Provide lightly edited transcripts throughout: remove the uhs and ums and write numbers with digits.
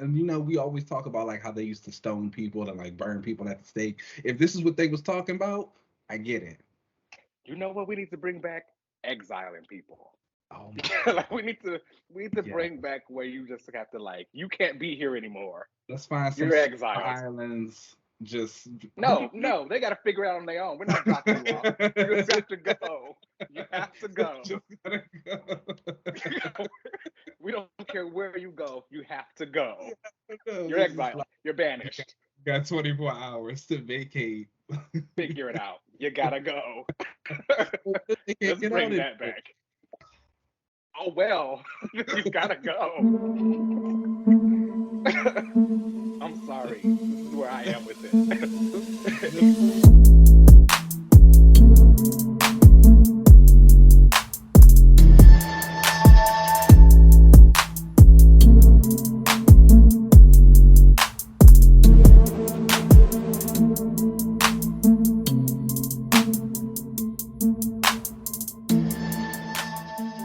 And you know, we always talk about like how they used to stone people and like burn people at the stake. If this is what they was talking about, I get it. You know what? We need to bring back exiling people. Oh my Like god. we need to Yeah. bring back where you just have to like you can't be here anymore. Let's find some You're small exiled. islands. Just No, no, they got to figure it out on their own. We're not dropping you off. You just have to go. You have to go. just gotta go. We don't care where you go. You have to go. No, You're this is exiled. like You're you banished. got 24 hours to vacate. Figure it out. You gotta go. They can't Let's get out bring of that there. back. Oh well, you gotta go. I'm sorry. This is where I am with it.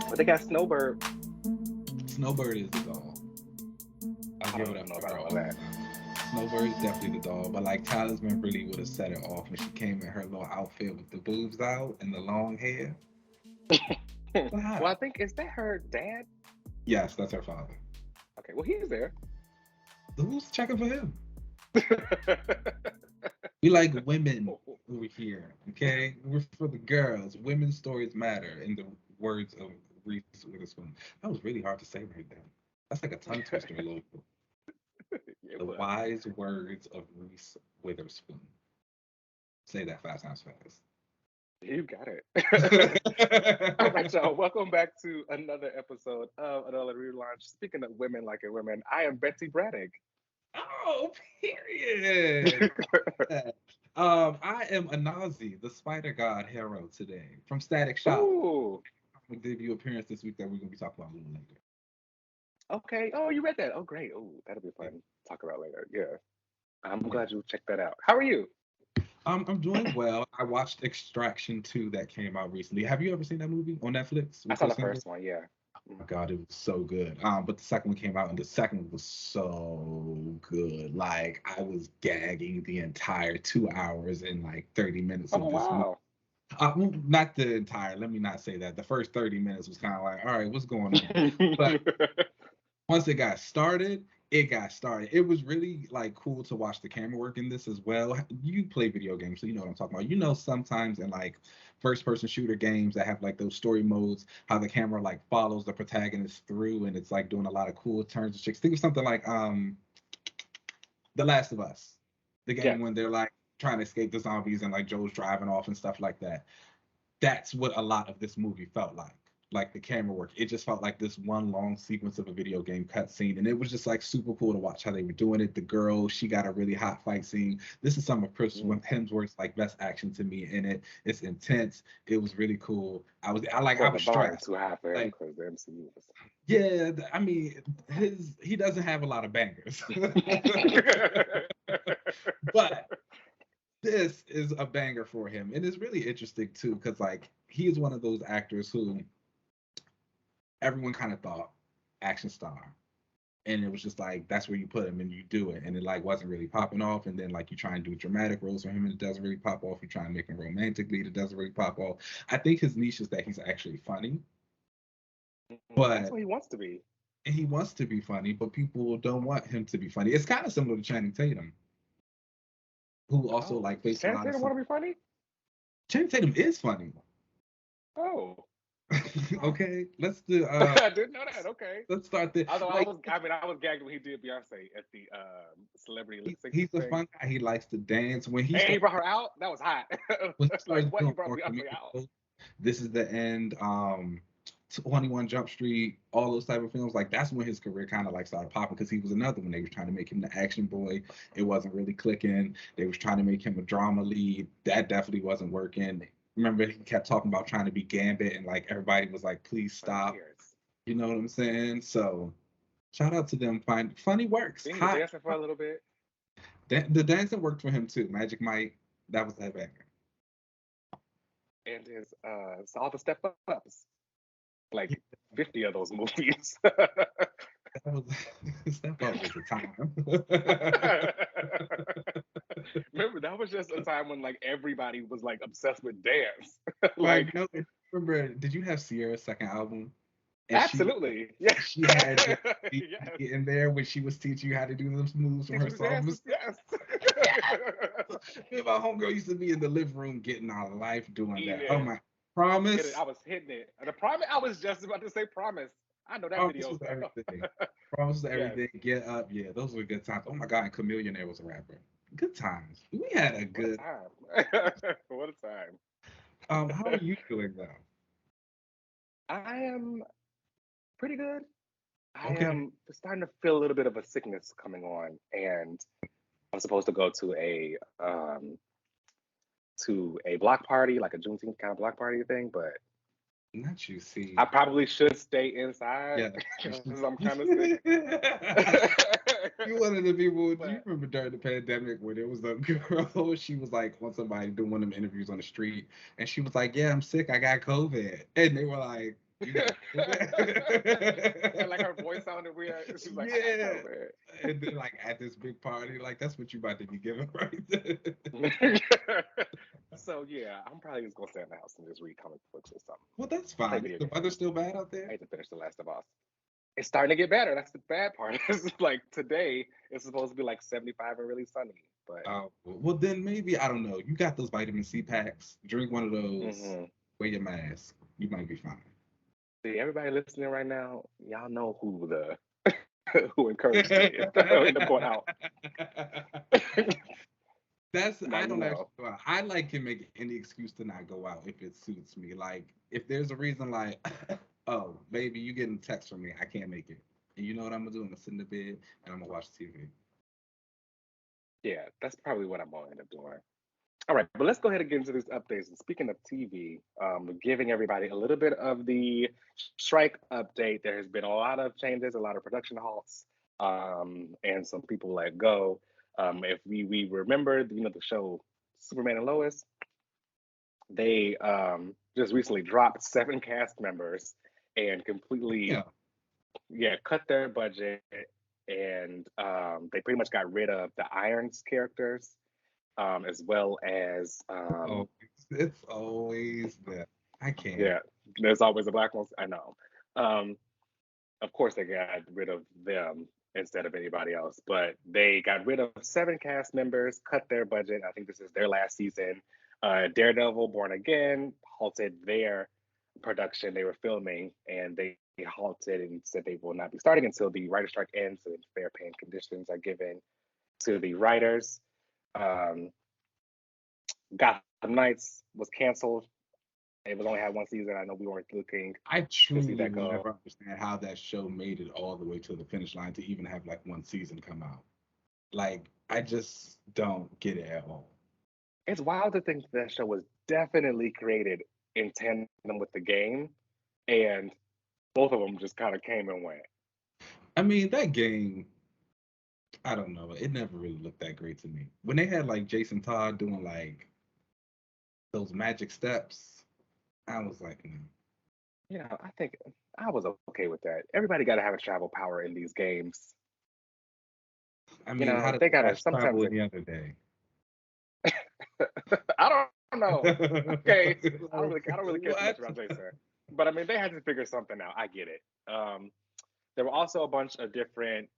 But they got Snowbird. Snowbird is the doll. I'll I give don't it up know for about her all all that. the time. Snowbird is definitely the doll, but like Talisman really would have set it off when she came in her little outfit with the boobs out and the long hair. Well, I Wow. think is that her dad? Yes, that's her father. Okay, well he's there. Who's checking for him? We like women over here, okay? We're for the girls. Women's stories matter, in the words of Reese Witherspoon. That was really hard to say right there. That's like a tongue twister a little bit. It The was. wise words of Reese Witherspoon. Say that 5 times You got it. All right, fast. y'all. Welcome back to another episode of Another Relaunch. Speaking of women like a women, I am Betsy Braddock. Oh, period. I am Anansi, the spider god hero today from Static Shock. Ooh, A debut appearance this week that we're gonna be talking about a little later. okay. Oh, you read that. Oh, great. Oh, that'll be Yeah, fun. Talk about later. Yeah. I'm yeah. glad you checked that out. How are you? I'm doing well. I watched Extraction 2 that came out recently. Have you ever seen that movie on Netflix I with saw Chris the Hemsworth? first one. Yeah. Oh my God, it was so good. But the second one came out, and the second one was so good. Like I was gagging the entire 2 hours and like 30 minutes Oh, of this movie. wow. Well, not the entire. Let me not say that. The first 30 minutes was kind of like, all right, what's going on? But once it got started, it got started. It was really like cool to watch the camera work in this as well. You play video games, so you know what I'm talking about. You know, sometimes in like first person shooter games that have like those story modes, how the camera like follows the protagonist through and it's like doing a lot of cool turns and tricks. Think of something like The Last of Us, the game Yes. when they're like trying to escape the zombies and like Joel's driving off and stuff like that. That's what a lot of this movie felt like. Like the camera work, it just felt like this one long sequence of a video game cutscene, and it was just like super cool to watch how they were doing it. The girl, she got a really hot fight scene. This is some of Chris Mm. Hemsworth's like best action to me in it. It's intense. It was really cool. I So the was bar ain't stressed. too high for him Like because the MCU yeah, I mean he doesn't have a lot of bangers, but this is a banger for him, and it's really interesting too because like he is one of those actors who everyone kind of thought action star, and it was just like that's where you put him and you do it, and it like wasn't really popping off, and then like you try and do dramatic roles for him and it doesn't really pop off. You try and make him romantic lead, it doesn't really pop off. I think his niche is that he's actually funny, That's but what he wants to be. he wants to be funny, but people don't want him to be funny. It's kind of similar to Channing Tatum, who also Oh, like faced a Channing lot of Tatum stuff. want to be funny? Channing Tatum is funny. Oh, Okay, let's do I didn't know that. Okay. let's start the Although like I was gagged when he did Beyonce at the celebrity lip sync he's a thing, fun guy. He likes to dance. and he brought her out. That was hot. When he Like starts what? He doing brought more Beyonce comedic out. roles, This Is the End, 21 Jump Street, all those type of films, like that's when his career kind of like started popping because he was another one. They were trying to make him the action boy. It wasn't really clicking. They was trying to make him a drama lead. That definitely wasn't working. Remember, he kept talking about trying to be Gambit, and like everybody was like, please For stop. years. You know what I'm saying? So shout out to them. Find funny works. Then he was Hot. dancing for a little bit, The dancing worked for him too. Magic Mike, that was that banger. and his all the step ups. like 50 of those movies. That was a time. Remember, that was just a time when like everybody was like obsessed with dance. Like, no, remember, did you have Sierra's second album? And absolutely, yeah. she had Yes. in there when she was teaching you how to do those moves from her songs. Yes. Me and my homegirl used to be in the living room getting our life doing that. Oh Eating. my, Promise. I was hitting it. The promise. I was just about to say Promise. I know that Promise video. was everything. Promise was Yes. everything. Get Up. Yeah, those were good times. Oh my God, and Chameleonaire was a rapper. Good times. We had a good What a time. What a time. How are you doing though? I am pretty good. I Okay. am starting to feel a little bit of a sickness coming on, and I'm supposed to go to a block party, like a Juneteenth kind of block party thing, but Not you, see. I probably should stay inside Yeah. because I'm kind of sick. You one of the people. Do you But remember during the pandemic when there was a girl? She was like on somebody doing one of them interviews on the street, and she was like, "Yeah, I'm sick. I got COVID," and they were like, "You got COVID?" and like her voice sounded weird. She was like, Yeah. I got COVID. And then like at this big party, like that's what you about to be giving right there. So yeah, I'm probably just gonna stay in the house and just read comic books or something. Well, that's Play fine. video The games. weather's still bad out I there. hate to finish The Last of Us. It's starting to get better. That's the bad part. It's like today, it's supposed to be like 75 and really sunny. But Well, then maybe I don't know. You got those vitamin C packs. Drink one of those. mhm. Wear your mask. You might be fine. See, everybody listening right now, y'all know who the who encouraged me to go out. Now I you don't actually know. go out. I like can make any excuse to not go out if it suits me. Like if there's a reason like, oh, baby, you getting a text from me. I can't make it. And you know what I'm gonna do? I'm gonna sit in the bed and I'm gonna watch TV. Yeah, that's probably what I'm gonna end up doing. All right, but let's go ahead and get into these updates. And speaking of TV, giving everybody a little bit of the strike update. There has been a lot of changes, a lot of production halts, and some people let go. If we remember, the show Superman and Lois, they just recently dropped 7 cast members and completely, Yeah. cut their budget, and they pretty much got rid of the Irons characters, as well as Oh, it's always that. I can't. yeah, there's always a black one. I know. Um, of course, they got rid of them instead of anybody else, but they got rid of 7 cast members, cut their budget. I think this is their last season. Daredevil, Born Again, halted their production they were filming, and they halted and said they will not be starting until the writer strike ends and fair pay and conditions are given to the writers. Um, Gotham Knights was canceled. It was only had 1 season. I know we weren't looking I to see truly that will go. never understand how that show made it all the way to the finish line to even have like one season come out. Like, I just don't get it at all. It's wild to think that show was definitely created in tandem with the game, and both of them just kind of came and went. I mean, that game, I don't know. It never really looked that great to me. When they had like Jason Todd doing like those magic steps, I was like, I think I was okay with that. Everybody got to have a travel power in these games. I mean, how did They the got to Flash sometimes. travel any other day? I don't know. Okay, I don't really care too much What? about Jason, but I mean, they had to figure something out. I get it. There were also a bunch of different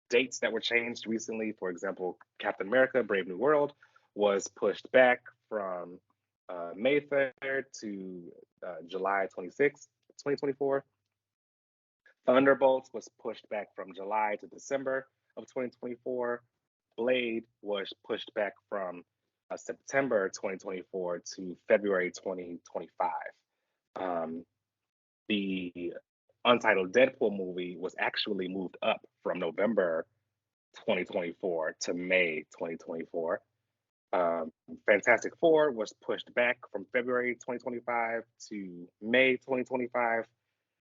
dates that were changed recently. For example, Captain America: Brave New World was pushed back from May 3rd to July 26th, 2024. Thunderbolts was pushed back from July to December of 2024. Blade was pushed back from September 2024 to February 2025. The untitled Deadpool movie was actually moved up from November 2024 to May 2024. Fantastic Four was pushed back from February 2025 to May 2025,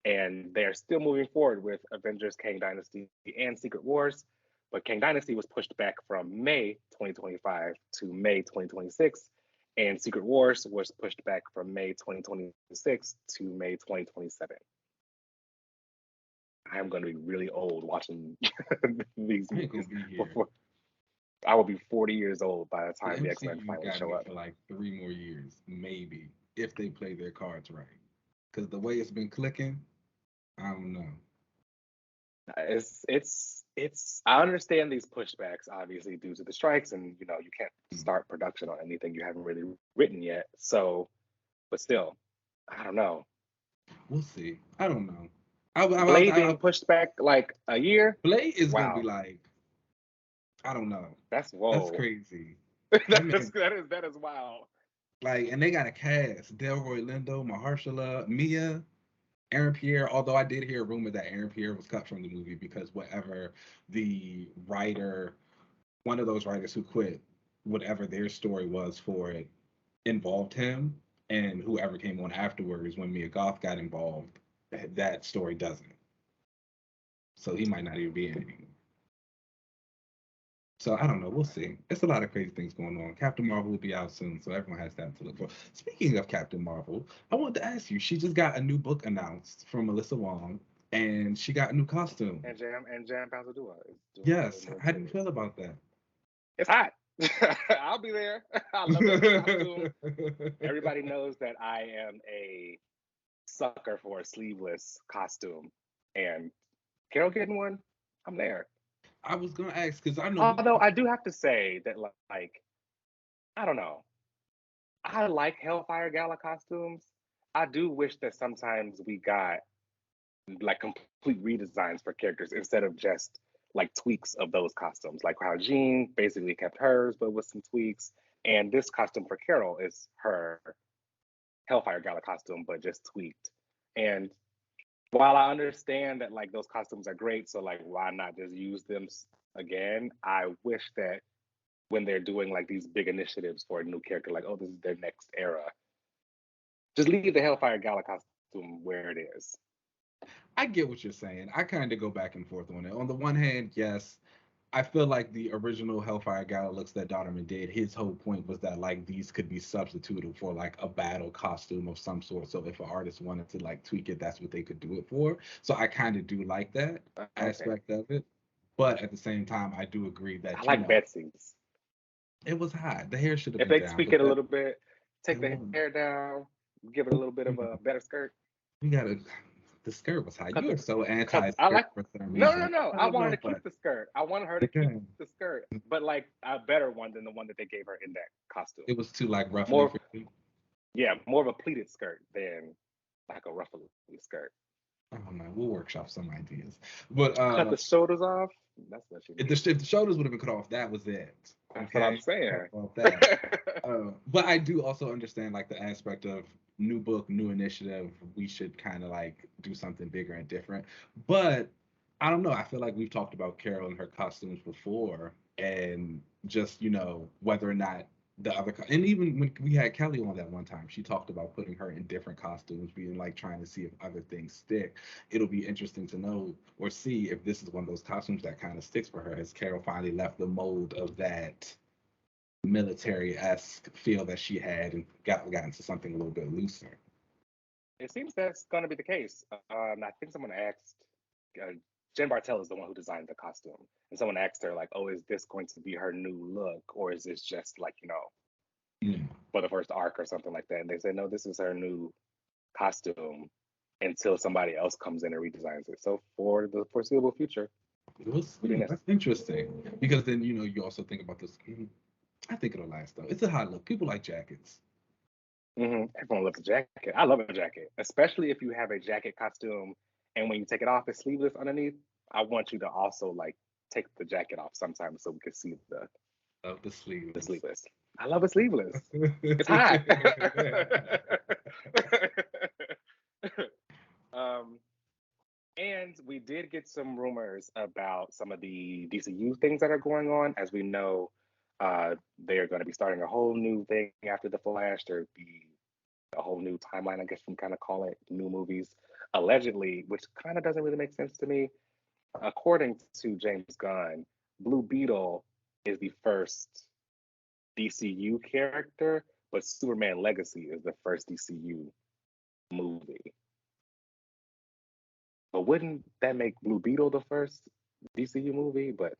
and they're still moving forward with Avengers, Kang Dynasty, and Secret Wars. But Kang Dynasty was pushed back from May 2025 to May 2026, And Secret Wars was pushed back from May 2026 to May 2027. I'm going to be really old watching these movies. Before I will be 40 years old by the time the X-Men finally show up. For like 3 more years, maybe, if they play their cards right. Because the way it's been clicking, I don't know. It's I understand these pushbacks, obviously, due to the strikes, and you can't start production on anything you haven't really written yet. So, but still, I don't know. We'll see. I don't know. Blade being pushed back like a year. Blade is gonna be like, I don't know. That's crazy. that is wild. Like, and they got a cast: Delroy Lindo, Mahershala, Mia, Aaron Pierre. Although I did hear a rumor that Aaron Pierre was cut from the movie because whatever the writer, one of those writers who quit, whatever their story was for it, involved him, and whoever came on afterwards when Mia Goth got involved, that story doesn't. So he might not even be in it anymore. So I don't know. We'll see. It's a lot of crazy things going on. Captain Marvel will be out soon, so everyone has that to look for. Speaking of Captain Marvel, I wanted to ask you. She just got a new book announced from Melissa Wong, and she got a new costume. And Jam Panther Dua. Yes. How do you feel about that? It's hot. I'll be there. I love that costume. Everybody knows that I am a sucker for a sleeveless costume, and Carol getting one, I'm there. I was gonna ask because I know. Although I do have to say that, like, I don't know. I like Hellfire Gala costumes. I do wish that sometimes we got like complete redesigns for characters instead of just like tweaks of those costumes. Like how Jean basically kept hers, but with some tweaks. And this costume for Carol is her Hellfire Gala costume, but just tweaked. And while I understand that like those costumes are great, so like why not just use them again? I wish that when they're doing like these big initiatives for a new character, like, oh, this is their next era, just leave the Hellfire Gala costume where it is. I get what you're saying. I kind of go back and forth on it. On the one hand, yes, I feel like the original Hellfire Gala looks that Dodderman did, his whole point was that like these could be substituted for like a battle costume of some sort. So if an artist wanted to like tweak it, that's what they could do it for. So I kind of do like that aspect of it. But at the same time, I do agree that I like Betsy's. It was hot. The hair should have been down. If they tweak it a little bit, take the hair down, give it a little bit of a better skirt. You gotta. The skirt was high. You are so anti-skirt for some reason. No. I wanted to keep the skirt. I wanted her to keep the skirt, but like a better one than the one that they gave her in that costume. It was too like ruffly. More of a pleated skirt than like a ruffly skirt. I don't know. We'll workshop some ideas. But cut the shoulders off. That's what she. If the shoulders would have been cut off, that was it. That's what I'm saying. But I do also understand like the aspect of new book, new initiative. We should kind of like do something bigger and different. But I don't know. I feel like we've talked about Carol and her costumes before, and just whether or not the other and even when we had Kelly on that one time, she talked about putting her in different costumes, being like trying to see if other things stick. It'll be interesting to know or see if this is one of those costumes that kind of sticks for her. Has Carol finally left the mold of that military-esque feel that she had and gotten to something a little bit looser? It seems that's going to be the case. I think someone asked, Jen Bartel is the one who designed the costume, and someone asked her like, "Oh, is this going to be her new look, or is this just like for the first arc or something like that?" And they said, "No, this is her new costume until somebody else comes in and redesigns it." So for the foreseeable future, that's interesting because then you also think about this. I think it'll last though. It's a hot look. People like jackets. Everyone loves a jacket. I love a jacket, especially if you have a jacket costume and when you take it off, it's sleeveless underneath. I want you to also like take the jacket off sometimes so we can see the sleeveless. The sleeveless. I love a sleeveless. It's hot. And we did get some rumors about some of the DCU things that are going on. As we know, they're going to be starting a whole new thing after The Flash. There'll be a whole new timeline, I guess you can kind of call it, new movies, allegedly, which kind of doesn't really make sense to me. According to James Gunn, Blue Beetle is the first DCU character, but Superman Legacy is the first DCU movie. But wouldn't that make Blue Beetle the first DCU movie? But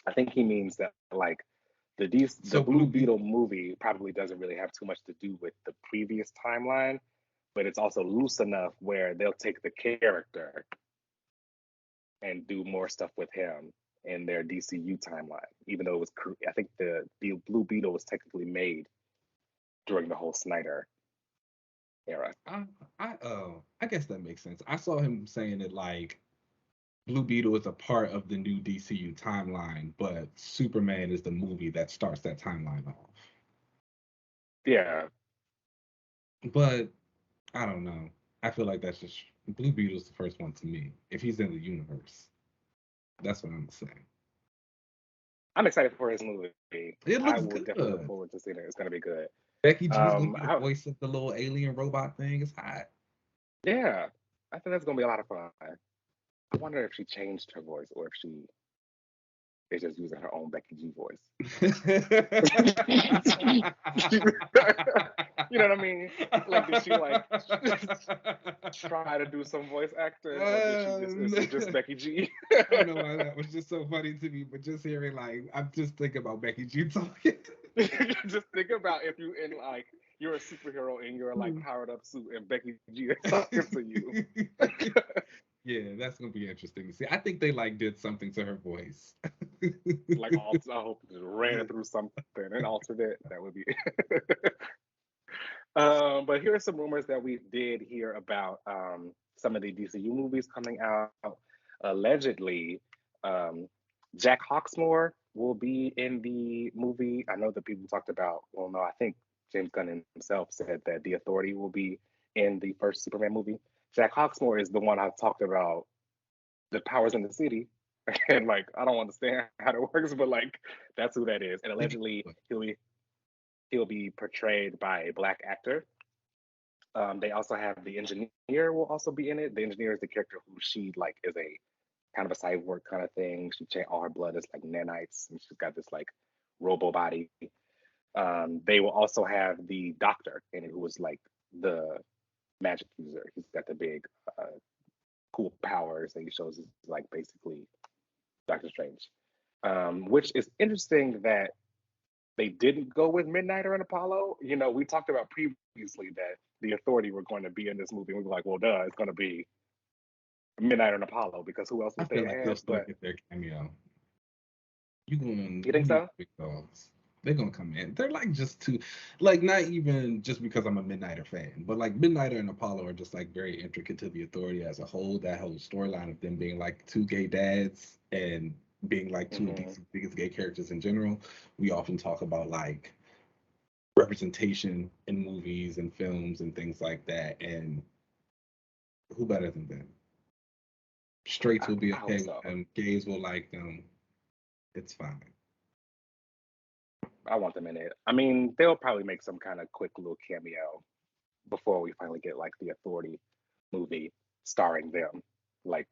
I think he means that like the Blue Beetle movie probably doesn't really have too much to do with the previous timeline, but it's also loose enough where they'll take the character and do more stuff with him in their DCU timeline, even though it was, I think the Blue Beetle was technically made during the whole Snyder era. I guess that makes sense. I saw him saying it like Blue Beetle is a part of the new DCU timeline, but Superman is the movie that starts that timeline off. Yeah. But I don't know. I feel like that's just Blue Beetle's the first one to me. If he's in the universe, that's what I'm saying. I'm excited for his movie. It looks good. Definitely look forward to seeing it. It's gonna be good. Becky G's gonna be the voice of the little alien robot thing. It's hot. Yeah, I think that's gonna be a lot of fun. I wonder if she changed her voice or if she is just using her own Becky G voice. You know what I mean? Like, did she like try to do some voice acting, or did she just Becky G? I don't know why that was just so funny to me, but just hearing like I'm just thinking about Becky G talking. Just think about if you in like you're a superhero in your like powered up suit and Becky G is talking to you. Yeah, that's gonna be interesting to see. I think they like did something to her voice. Like I hope it just ran through something and altered it. That would be. But here are some rumors that we did hear about some of the DCU movies coming out. Allegedly, Jack Hawksmoor will be in the movie. I know that people talked about. Well, no, I think James Gunn himself said that the Authority will be in the first Superman movie. Jack Hawksmoor is the one I talked about, the powers in the city, and like I don't understand how it works, but like that's who that is. And allegedly he'll be portrayed by a Black actor. They also have the Engineer will also be in it. The Engineer is the character who she like is a kind of a cyborg kind of thing. She changed all her blood is like nanites, and she's got this like robo body. They will also have the Doctor in it, who was like the magic user. He's got the big cool powers that he shows is like basically Doctor Strange. Which is interesting that they didn't go with Midnighter and Apollo. You know, we talked about previously that the Authority were going to be in this movie. We were like, well, duh, it's going to be Midnighter and Apollo because who else would they have? They'll still get their cameo. You think so? Big dogs. They're gonna come in. They're like just too, like not even just because I'm a Midnighter fan, but like Midnighter and Apollo are just like very intricate to the Authority as a whole. That whole storyline of them being like two gay dads and being like two of these biggest gay characters in general. We often talk about like representation in movies and films and things like that. And who better than them? Straights will be okay with them. Gays will like them. It's fine. I want them in it. I mean, they'll probably make some kind of quick little cameo before we finally get like the Authority movie starring them. Like,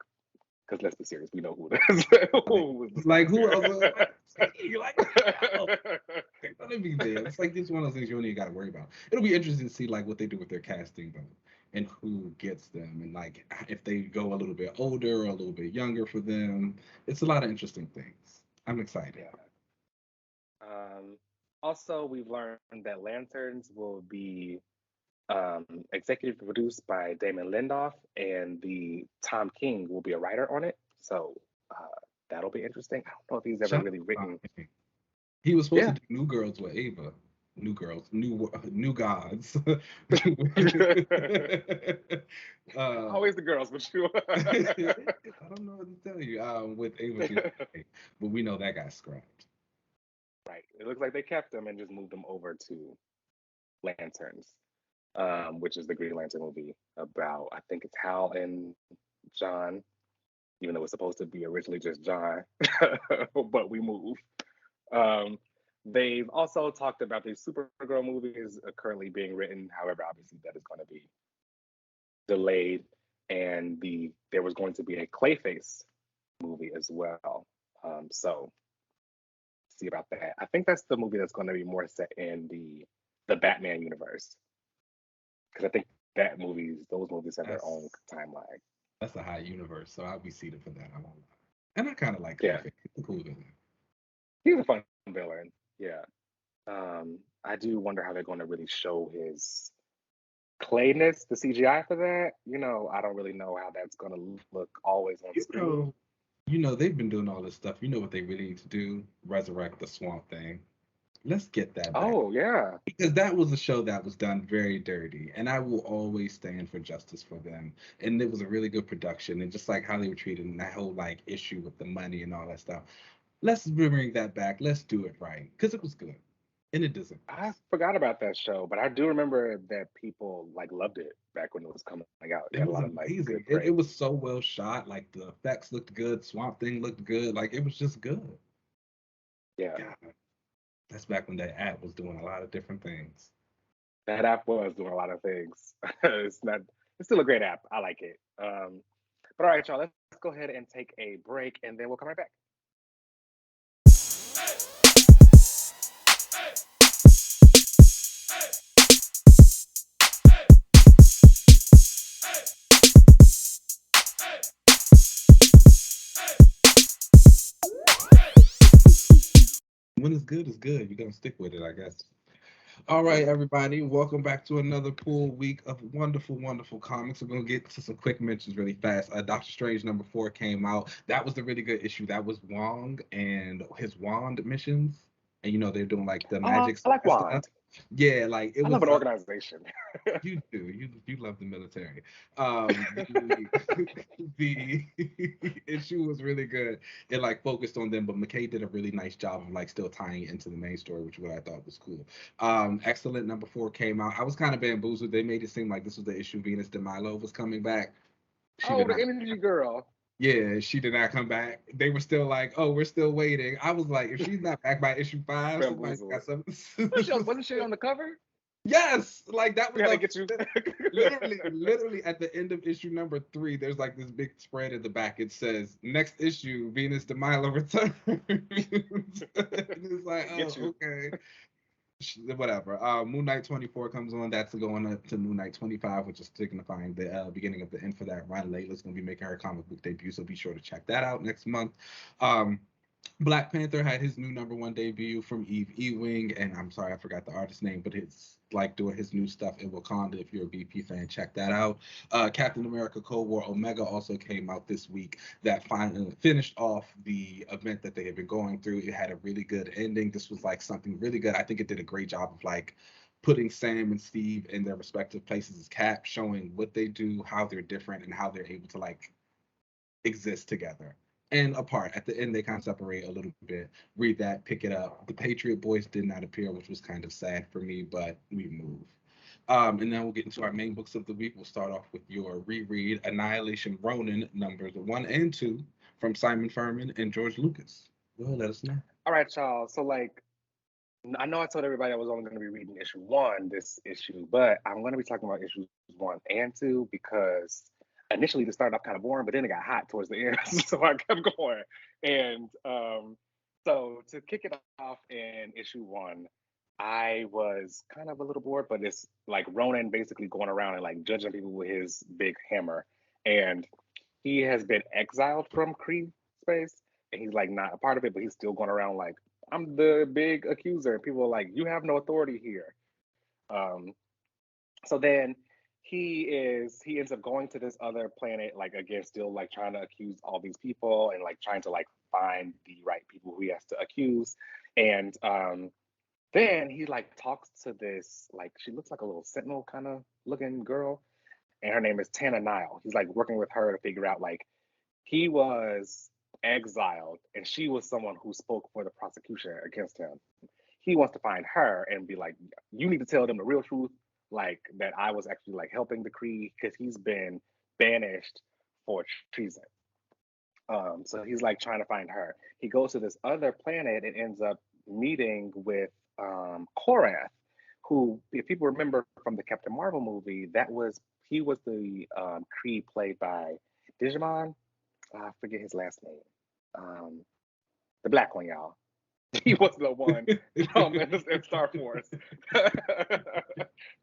because let's be serious, we know who it is. Like who else? You like? They're gonna be there. It's like it's one of those things you don't even got to worry about. It'll be interesting to see like what they do with their casting though, and who gets them, and like if they go a little bit older or a little bit younger for them. It's a lot of interesting things. I'm excited. Yeah. Also, we've learned that Lanterns will be executive produced by Damon Lindelof, and the Tom King will be a writer on it. So that'll be interesting. I don't know if he's ever really written. He was supposed to do New Girls with Ava. New Girls, New Gods. Always the girls, but you. I don't know what to tell you. With Ava, but we know that got scrapped. Right. It looks like they kept them and just moved them over to Lanterns, which is the Green Lantern movie about, I think it's Hal and John, even though it's supposed to be originally just John, but we moved. They've also talked about the Supergirl movies currently being written. However, obviously that is going to be delayed, and there was going to be a Clayface movie as well. So see about that. I think that's the movie that's going to be more set in the the Batman universe, because I think those movies have their own That's timeline. that's a high universe, so I'll be seated for that. I won't lie. And I kind of like Yeah, Clayface. He's a cool villain. he's a fun villain. Yeah. I do wonder how they're going to really show his clayness, the CGI for that. I don't really know how that's going to look always on You screen. know, they've been doing all this stuff. You know what they really need to do? Resurrect the Swamp Thing. Let's get that back. Oh yeah, Because that was a show that was done very dirty, and I will always stand for justice for them. And it was a really good production, and just like how they were treated in that whole like issue with the money and all that stuff. Let's bring that back. Let's do it right, because it was good, and it deserved I it. forgot about that show, but I do remember that people like loved it back when it was coming out. It It got a was lot of like amazing. good It praise. was so well shot. Like the effects looked good. Swamp Thing looked good. Like it was just good. Yeah, God, that's back when that app was doing a lot of different things. that app was doing a lot of things. it's not. It's still a great app. I like it. But all right, y'all. Let's go ahead and take a break, and then we'll come right back. When it's good, it's good. You're gonna stick with it, I guess. All right, Yeah. everybody, welcome back to another cool week of wonderful, wonderful comics. We're gonna get to some quick mentions really fast. Doctor Strange #4 came out. That was the really good issue. That was Wong and his wand missions, and they're doing like the Oh, magic I like stuff. Wand. Yeah, like it I love was. an organization. You do. You love the military. The the issue was really good. It like focused on them, but McKay did a really nice job of like still tying it into the main story, which what I thought was cool. X-cellent #4 came out. I was kind of bamboozled. They made it seem like this was the issue Venus de Milo was coming back. She Oh, did the not. Energy Girl. Yeah, she did not come back. They were still like, "Oh, we're still waiting." I was like, if she's not back by issue 5, somebody got Bamboozled. something. Wasn't she on the cover? Yes, like that We was had to like get you. literally at the end of issue #3, there's like this big spread at the back. It says next issue, Venus de Milo returns. It's like, Get oh, you. okay, whatever. Moon Knight 24 comes on. That's going up to Moon Knight 25, which is signifying the beginning of the end for that run. Layla's going to be making her comic book debut, so be sure to check that out next month. Um, Black Panther had his new #1 debut from Ewing, and I'm sorry I forgot the artist's name, but it's like doing his new stuff in Wakanda. If you're a BP fan, check that out. Captain America: Cold War Omega also came out this week. That finally finished off the event that they had been going through. It had a really good ending. This was like something really good. I think it did a great job of like putting Sam and Steve in their respective places as Cap, showing what they do, how they're different, and how they're able to like exist together and apart. At the end, they kind of separate a little bit. Read that, pick it up. The Patriot Boys did not appear, which was kind of sad for me, but we move. And then we'll get into our main books of the week. We'll start off with your reread, Annihilation Ronan, numbers 1 and 2, from Simon Furman and George Lucas. Go ahead, let us know. All right, y'all. So like, I know I told everybody I was only going to be reading issue 1 this issue, but I'm going to be talking about issues 1 and 2 because initially this started off kind of boring, but then it got hot towards the end, so I kept going. And so to kick it off in issue 1, I was kind of a little bored, but it's like Ronan basically going around and like judging people with his big hammer, and he has been exiled from Kree space, and he's like not a part of it, but he's still going around like I'm the big accuser, and people are like, you have no authority here. Um, so then he ends up going to this other planet, like again, still like trying to accuse all these people and like trying to like find the right people who he has to accuse. And then he like talks to this, like she looks like a little sentinel kind of looking girl, and her name is Tana Nile. He's like working with her to figure out like he was exiled and she was someone who spoke for the prosecution against him. He wants to find her and be like, you need to tell them the real truth, like that I was actually like helping the Kree because he's been banished for treason. So he's like trying to find her. He goes to this other planet and ends up meeting with Korath, who, if people remember from the Captain Marvel movie, he was the Kree played by Digimon. I forget his last name. The black one, y'all. He was the one in Star Force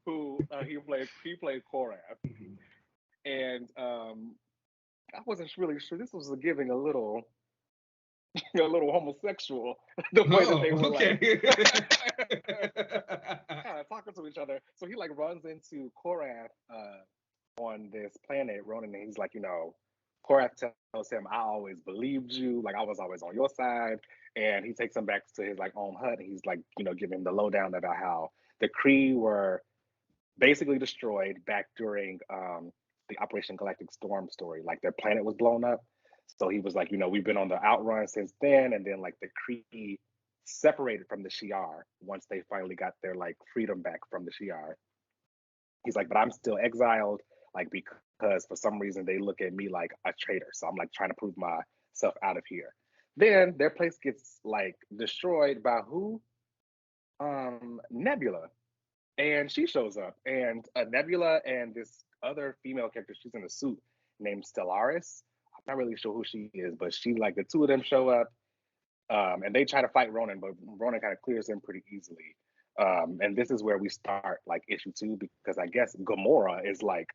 who he played Korath, and I wasn't really sure this was giving a little homosexual the way that Oh, they were okay. kind of talking to each other. So he like runs into Korath on this planet, Ronan, and he's like, Korath tells him, "I always believed you, like I was always on your side." And he takes him back to his like own hut, and he's like, giving him the lowdown about how the Kree were basically destroyed back during the Operation Galactic Storm story. Like their planet was blown up. So he was like, we've been on the outrun since then, and then like the Kree separated from the Shi'ar once they finally got their like freedom back from the Shi'ar. He's like, but I'm still exiled, like because for some reason they look at me like a traitor. So I'm like trying to prove myself out of here. Then their place gets like destroyed by who? Nebula. And she shows up, and Nebula and this other female character, she's in a suit named Stellaris. I'm not really sure who she is, but she like the two of them show up, and they try to fight Ronan, but Ronan kind of clears them pretty easily. And this is where we start like issue 2, because I guess Gamora is like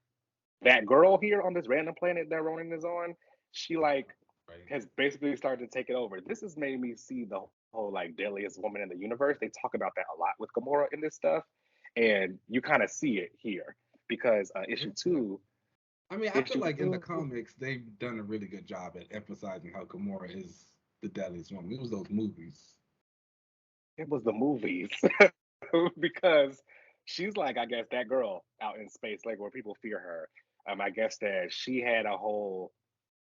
that girl here on this random planet that Ronan is on. She like has basically started to take it over. This has made me see the whole like deadliest woman in the universe. They talk about that a lot with Gamora in this stuff, and you kind of see it here because issue 2. I mean, I feel like in the comics they've done a really good job at emphasizing how Gamora is the deadliest woman. It was those movies. It was the movies because she's like, I guess that girl out in space, like where people fear her. I guess that she had a whole.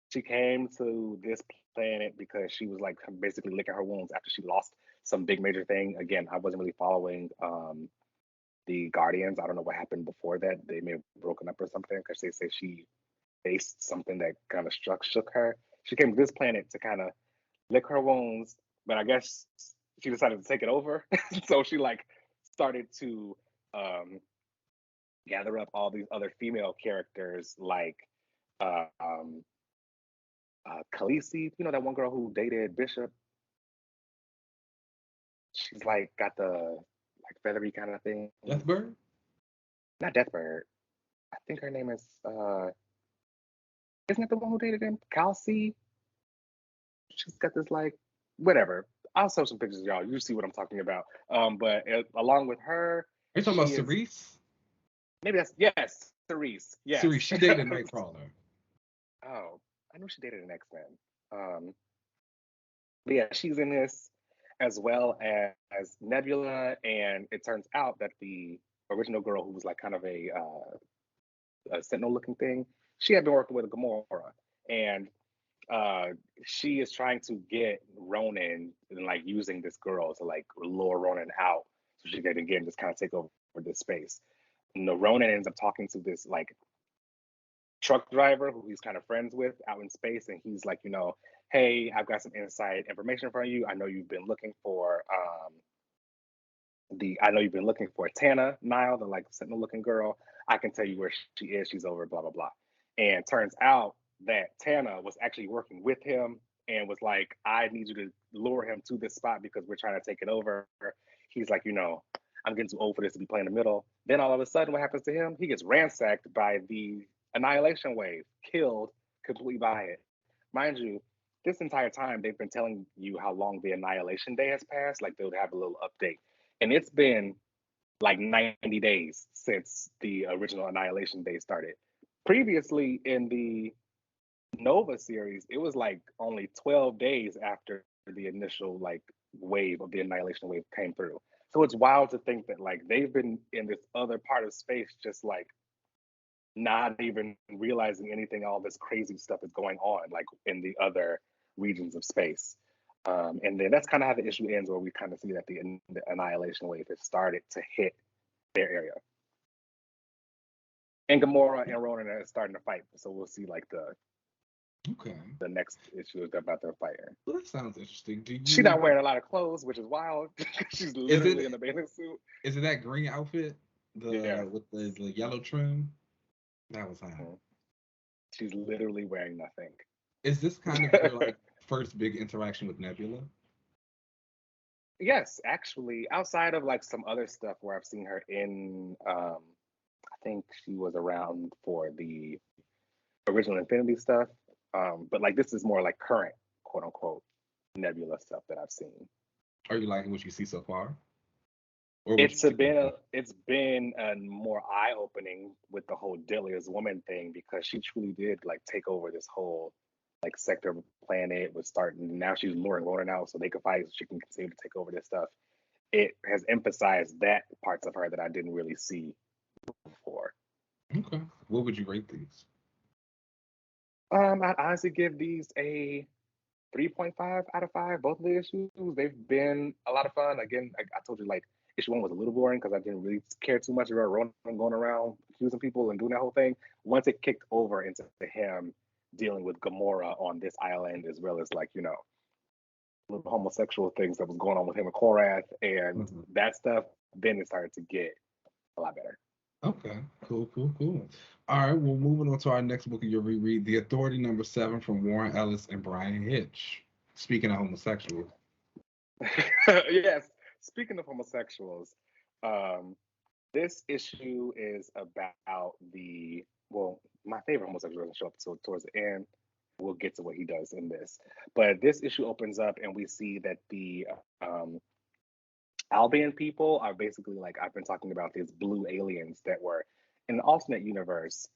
She came to this planet because she was like basically licking her wounds after she lost some big major thing. Again, I wasn't really following the Guardians. I don't know what happened before that. They may have broken up or something because they say she faced something that kind of shook her. She came to this planet to kind of lick her wounds, but I guess she decided to take it over. So she like started to gather up all these other female characters like Khaleesi, that one girl who dated Bishop. She's like got the like feathery kind of thing. Deathbird? Not Deathbird. I think her name is isn't it the one who dated him? Kelsey? She's got this like whatever. I'll show some pictures, y'all. You see what I'm talking about. But along with her, Are you talking about Cerise? Maybe that's yes, Cerise. Yes, Cerise. She dated Nightcrawler. Oh, I know she dated an X-Men. But yeah, she's in this as well as Nebula, and it turns out that the original girl who was like kind of a sentinel-looking thing, she had been working with Gamora, and she is trying to get Ronan and like using this girl to like lure Ronan out so she can again just kind of take over this space. And the Ronan ends up talking to this like truck driver who he's kind of friends with out in space, and he's like, hey, I've got some inside information for you. I know you've been looking for Tana Nile, the like sentinel looking girl. I can tell you where she is. She's over blah blah blah. And turns out that Tana was actually working with him and was like, I need you to lure him to this spot because we're trying to take it over. He's like, I'm getting too old for this to be playing the middle. Then all of a sudden, what happens to him? He gets ransacked by the Annihilation wave, killed completely by it. Mind you, this entire time they've been telling you how long the Annihilation Day has passed. Like they'll have a little update, and it's been like 90 days since the original Annihilation Day started. Previously in the Nova series, it was like only 12 days after the initial like wave of the Annihilation wave came through. So it's wild to think that like they've been in this other part of space just like not even realizing anything, all this crazy stuff is going on like in the other regions of space. And then that's kind of how the issue ends, where we kind of see that the Annihilation wave has started to hit their area. And Gamora and Ronan are starting to fight. So we'll see like the next issue is about their fighting. Well, that sounds interesting. She's not wearing a lot of clothes, which is wild. She's literally in a bathing suit. Is it that green outfit? With the yellow trim? That was hot. Mm-hmm. She's literally wearing nothing. Is this kind of your like first big interaction with Nebula? Yes, actually, outside of like some other stuff where I've seen her in, I think she was around for the original Infinity stuff. But like this is more like current, quote unquote, Nebula stuff that I've seen. Are you liking what you see so far? Or what you It's see so been far? it's been more eye opening with the whole Dillia's woman thing because she truly did like take over this whole like sector of the planet. Was starting now she's luring Ronan out so they can fight. So she can continue to take over this stuff. It has emphasized that parts of her that I didn't really see before. Okay. What would you rate these? I'd honestly give these a 3.5 out of 5. Both of the issues, they've been a lot of fun. Again, I told you, like, issue 1 was a little boring because I didn't really care too much about Ronan going around accusing people and doing that whole thing. Once it kicked over into him dealing with Gamora on this island, as well as, like, you know, little homosexual things that was going on with him and Korath and that stuff, then it started to get a lot better. Okay, cool. All right, well, moving on to our next book of your reread, The Authority #7 from Warren Ellis and Bryan Hitch. Speaking of homosexuals. Yes, speaking of homosexuals, this issue is about my favorite homosexual doesn't show up until towards the end. We'll get to what he does in this. But this issue opens up and we see that the Albion people are basically like I've been talking about these blue aliens that were in the alternate universe.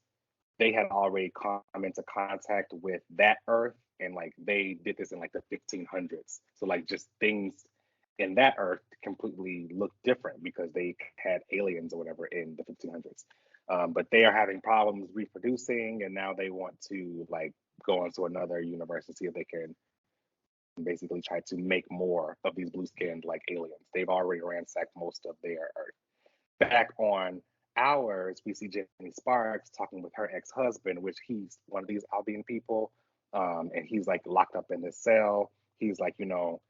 They had already come into contact with that Earth, and like they did this in like the 1500s. So like just things in that Earth completely look different because they had aliens or whatever in the 1500s. But they are having problems reproducing, and now they want to like go on to another universe and see if they can basically try to make more of these blue-skinned like aliens. They've already ransacked most of their Earth. Back on ours, we see Jenny Sparks talking with her ex-husband, which he's one of these Albion people, and he's like locked up in this cell. He's like, you know,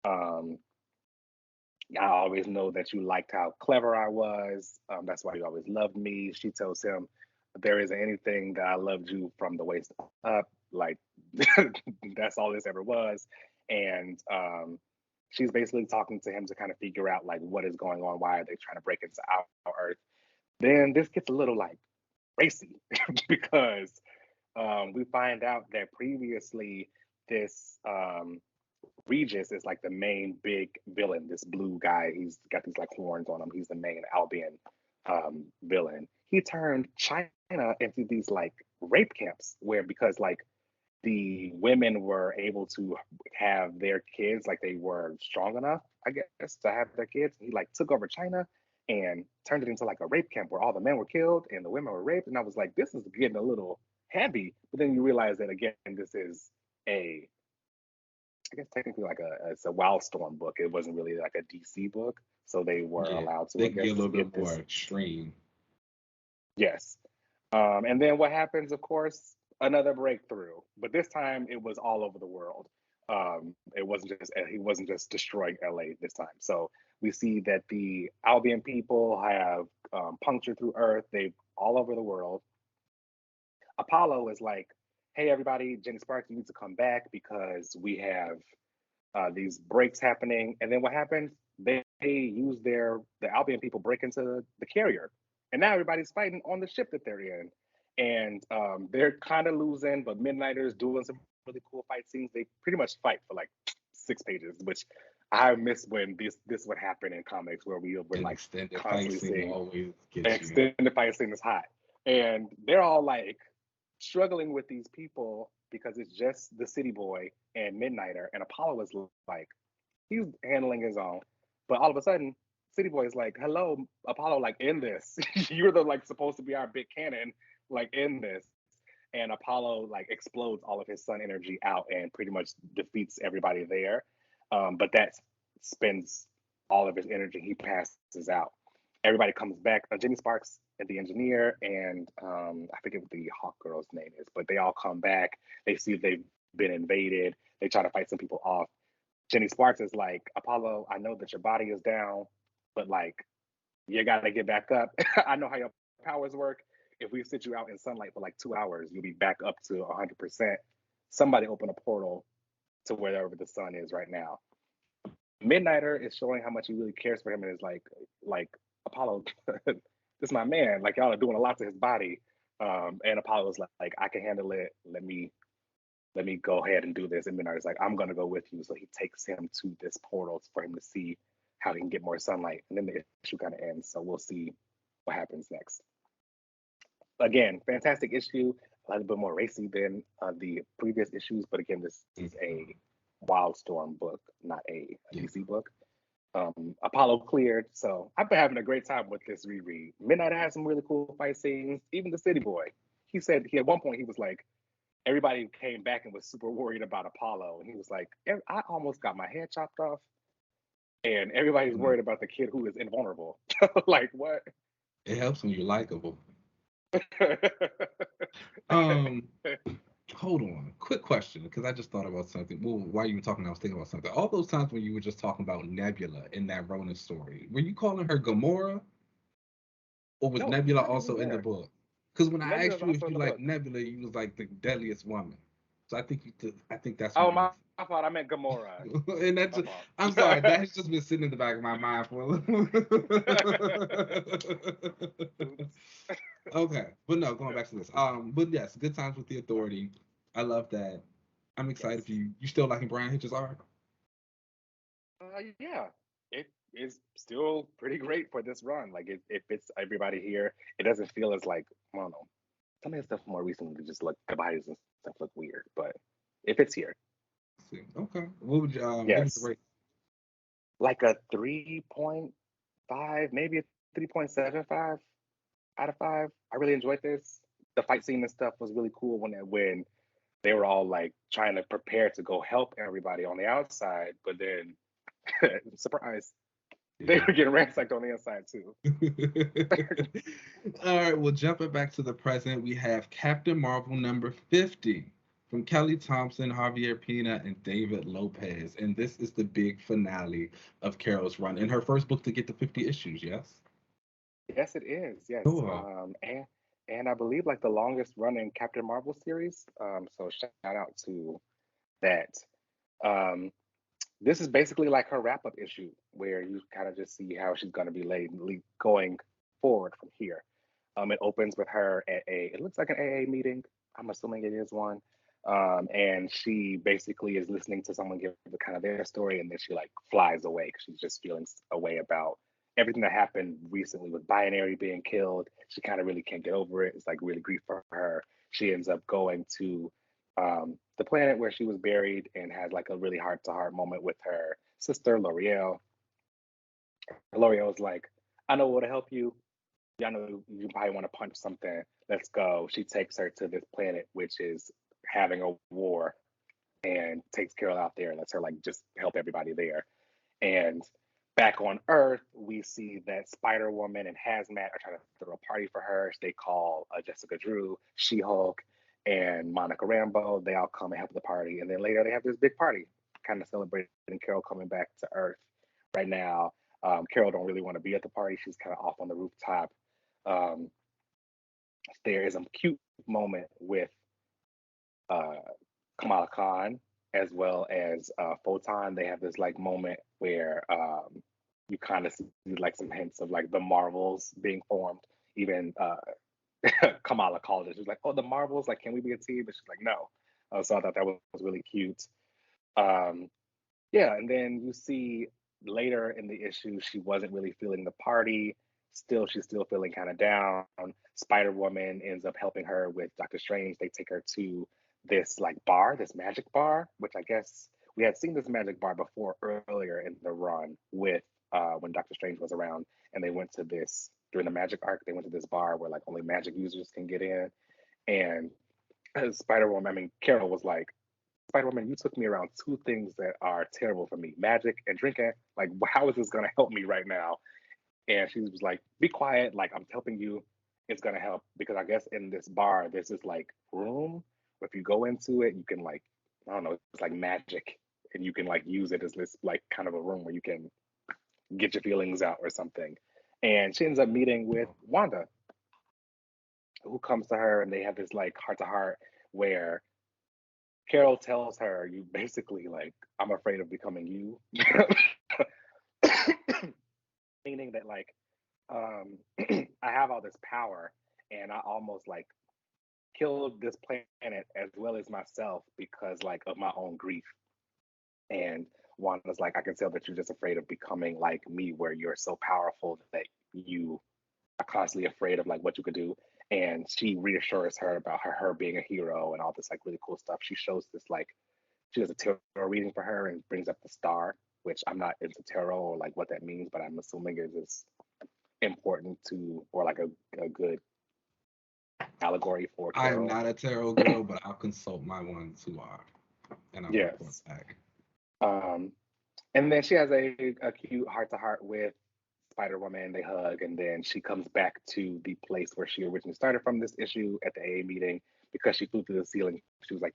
I always know that you liked how clever I was. That's why you always loved me. She tells him, there isn't anything that I loved you from the waist up. Like, that's all this ever was. And she's basically talking to him to kind of figure out, like, what is going on? Why are they trying to break into our Earth? Then this gets a little, like, racy because we find out that previously this Regis is like the main big villain, this blue guy. He's got these like horns on him. He's the main Albion villain. He turned China into these like rape camps where because like the women were able to have their kids, like they were strong enough, I guess, to have their kids. He like took over China and turned it into like a rape camp where all the men were killed and the women were raped. And I was like, this is getting a little heavy. But then you realize that again, this is I guess technically like it's a Wildstorm book. It wasn't really like a DC book, so they were Yeah, allowed to, they I can get a guess, little get bit more this. extreme. Yes, and then what happens? Of course, another breakthrough, but this time it was all over the world. It wasn't just he wasn't just destroying LA this time. So we see that the Albion people have punctured through Earth. They all over the world. Apollo is like, hey everybody, Jenny Sparks, you need to come back because we have these breaks happening. And then what happens? They use the Albion people break into the carrier, and now everybody's fighting on the ship that they're in, and they're kind of losing. But Midnighters doing some really cool fight scenes. They pretty much fight for like 6 pages, which I miss when this would happen in comics where we were An like extended fight constantly scene seeing always gets you. extended fight scene is hot, and they're all like struggling with these people because it's just the city boy and Midnighter, and Apollo is like he's handling his own, but all of a sudden city boy is like, hello Apollo, like in this you're the like supposed to be our big cannon, like in this. And Apollo like explodes all of his sun energy out and pretty much defeats everybody there, but that spends all of his energy. He passes out. Everybody comes back. Jenny Sparks and the engineer, and I forget what the Hawk Girl's name is, but they all come back. They see they've been invaded. They try to fight some people off. Jenny Sparks is like, Apollo, I know that your body is down, but like, you gotta get back up. I know how your powers work. If we sit you out in sunlight for like 2 hours, you'll be back up to 100%. Somebody open a portal to wherever the sun is right now. Midnighter is showing how much he really cares for him and is like Apollo, this is my man. Like y'all are doing a lot to his body. And Apollo was like, I can handle it. Let me go ahead and do this. And Midnighter's like, I'm gonna go with you. So he takes him to this portal for him to see how he can get more sunlight. And then the issue kind of ends. So we'll see what happens next. Again, fantastic issue. A little bit more racy than the previous issues, but again, this is a Wildstorm book, not a DC book. Apollo cleared, so I've been having a great time with this reread. Midnight had some really cool fight scenes. Even the City Boy, he said at one point he was like, everybody came back and was super worried about Apollo, and he was like, I almost got my head chopped off, and everybody's worried about the kid who is invulnerable. Like what? It helps when you're likable. Hold on, quick question, because I just thought about something. Well, while you were talking, I was thinking about something. All those times when you were just talking about Nebula in that Ronan story, were you calling her Gamora, or was Nebula also in the book? Because when I asked you if you like Nebula, you was like the deadliest woman. So I think that's. Oh my fault. I meant Gamora. And that's I'm sorry. That's just been sitting in the back of my mind for a little. Okay, but no, going back to this. But yes, good times with the Authority. I love that. I'm excited for you. You still liking Bryan Hitch's art? Yeah, it is still pretty great for this run. Like it fits everybody here. It doesn't feel as like, I don't know, some of the stuff more recently just look, the bodies and stuff look weird, but it fits here. Okay, what would you yes. What would you rate? Like a 3.5, maybe a 3.75 out of 5. I really enjoyed this. The fight scene and stuff was really cool when they were all like trying to prepare to go help everybody on the outside, but then surprise, they were getting ransacked on the inside too. All right, well, jumping back to the present, we have Captain Marvel number 50 from Kelly Thompson, Javier Pina, and David Lopez. And this is the big finale of Carol's run. In her first book to get to 50 issues, yes? Yes, it is. Yes. Cool. And I believe like the longest running Captain Marvel series. So shout out to that. This is basically like her wrap-up issue where you kind of just see how she's going to be going forward from here. It opens with her at it looks like an AA meeting. I'm assuming it is one. And she basically is listening to someone give the kind of their story, and then she like flies away because she's just feeling a way about everything that happened recently with Binary being killed. She kind of really can't get over it. It's like really grief for her. She ends up going to the planet where she was buried and has like a really heart-to-heart moment with her sister, L'Oreal. L'Oreal's like, I know what to help you. I know you probably want to punch something. Let's go. She takes her to this planet, which is having a war, and takes Carol out there and lets her like just help everybody there. And back on Earth, we see that Spider-Woman and Hazmat are trying to throw a party for her. They call Jessica Drew, She-Hulk, and Monica Rambeau. They all come and help the party. And then later they have this big party, kind of celebrating Carol coming back to Earth. Right now, Carol don't really want to be at the party. She's kind of off on the rooftop. There is a cute moment with Kamala Khan as well as Photon. They have this like moment where you kind of see like some hints of like the Marvels being formed. Even Kamala called it. She's like, "Oh, the Marvels! Like, can we be a team?" But she's like, "No." So I thought that was really cute. Yeah, and then you see later in the issue, she wasn't really feeling the party. She's still feeling kind of down. Spider-Woman ends up helping her with Doctor Strange. They take her to this like bar, this magic bar, which I guess we had seen this magic bar before earlier in the run with when Doctor Strange was around, and they went to this during the magic arc. They went to this bar where like only magic users can get in, and Carol was like, Spider-Woman, you took me around two things that are terrible for me, magic and drinking. Like, how is this going to help me right now? And she was like, be quiet. Like, I'm helping you. It's going to help. Because I guess in this bar, there's this like room. If you go into it, you can like, I don't know, it's like magic. And you can like use it as this like kind of a room where you can get your feelings out or something. And she ends up meeting with Wanda, who comes to her, and they have this like heart to heart where Carol tells her, you basically like, I'm afraid of becoming you. like, I have all this power, and I almost like killed this planet as well as myself because like of my own grief. And Wanda's like, I can tell that you're just afraid of becoming like me, where you're so powerful that you are constantly afraid of like what you could do. And she reassures her about her being a hero and all this like really cool stuff. She shows this like she does a tarot reading for her and brings up the star, which I'm not into tarot or like what that means, but I'm assuming it is important to, or like a good allegory for I am tarot. not a tarot girl, but I'll consult my ones who are, and I'll report Yes. back. And then she has a cute heart to heart with Spider Woman. They hug, and then she comes back to the place where she originally started from this issue at the AA meeting because she flew through the ceiling. She was like,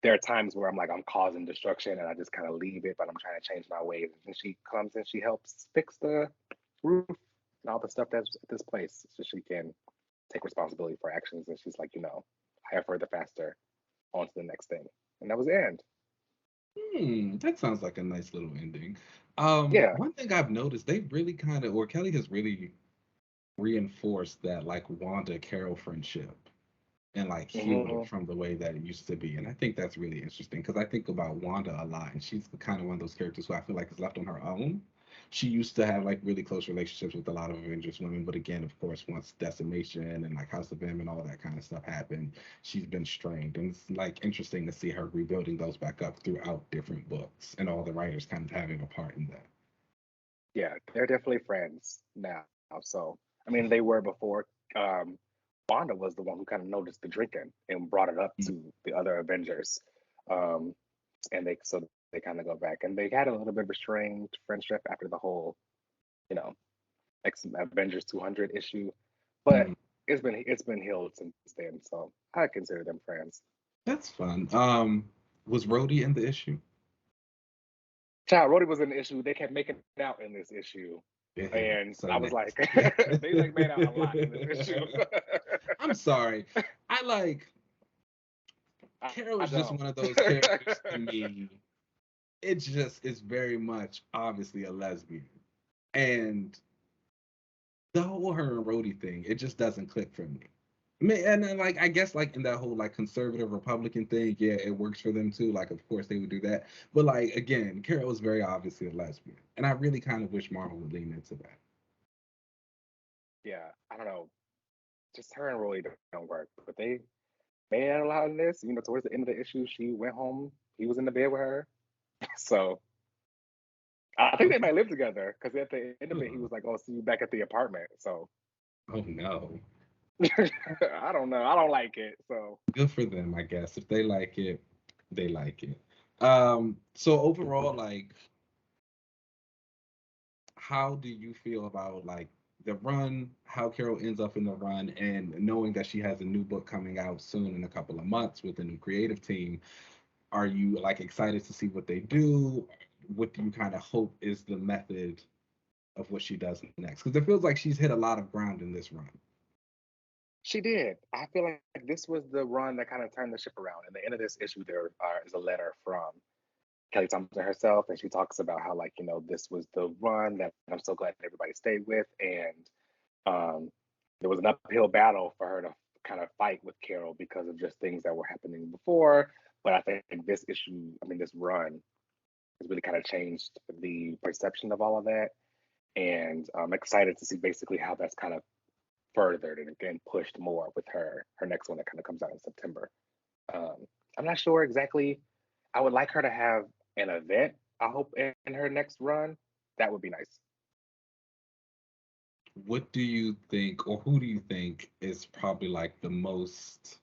there are times where I'm like, I'm causing destruction and I just kind of leave it, but I'm trying to change my ways. And she comes and she helps fix the roof and all the stuff that's at this place so she can take responsibility for actions. And she's like, higher, further, faster, on to the next thing. And that was the end. That sounds like a nice little ending. Yeah. One thing I've noticed, they really kind of, or Kelly has really reinforced that like Wanda Carol friendship and like healed it from the way that it used to be. And I think that's really interesting because I think about Wanda a lot, and she's kind of one of those characters who I feel like is left on her own. She used to have like really close relationships with a lot of Avengers women, but again, of course, once Decimation and like House of M and all that kind of stuff happened, she's been strained. And it's like interesting to see her rebuilding those back up throughout different books and all the writers kind of having a part in that. Yeah, they're definitely friends now. So, I mean, they were before. Wanda was the one who kind of noticed the drinking and brought it up to the other Avengers. And they kind of go back, and they had a little bit of a strained friendship after the whole, you know, X Avengers 200 issue, but it's been healed since then. So I consider them friends. That's fun. Was Rhodey in the issue? Child, Rhodey was in the issue. They kept making it out in this issue. Yeah, And so I was like, they like made out a lot in this issue. I'm sorry. Carol is just one of those characters to me. It just is very much obviously a lesbian. And the whole her and Rhodey thing, it just doesn't click for me. And then, like, I guess like in that whole like conservative Republican thing, yeah, it works for them too. Like, of course they would do that. But like again, Carol is very obviously a lesbian. And I really kind of wish Marvel would lean into that. Yeah, I don't know. Just her and Rhodey don't work. But they made out a lot in this. Towards the end of the issue, she went home. He was in the bed with her. So I think they might live together because at the end of it, he was like, "Oh, see you back at the apartment." So, oh no, I don't know. I don't like it. So good for them, I guess. If they like it, they like it. So overall, like, how do you feel about like the run? How Carol ends up in the run, and knowing that she has a new book coming out soon in a couple of months with a new creative team? Are you like excited to see what they do? What do you kind of hope is the method of what she does next? Because it feels like she's hit a lot of ground in this run. she did. I feel like this was the run that kind of turned the ship around. At the end of this issue, there is a letter from Kelly Thompson herself, and she talks about how this was the run that I'm so glad everybody stayed with, and there was an uphill battle for her to kind of fight with Carol because of just things that were happening before. But I think this issue, this run, has really kind of changed the perception of all of that, and I'm excited to see basically how that's kind of furthered and again pushed more with her next one that kind of comes out in September. I'm not sure exactly. I would like her to have an event, I hope, in her next run. That would be nice. What do you think, or who do you think is probably like the most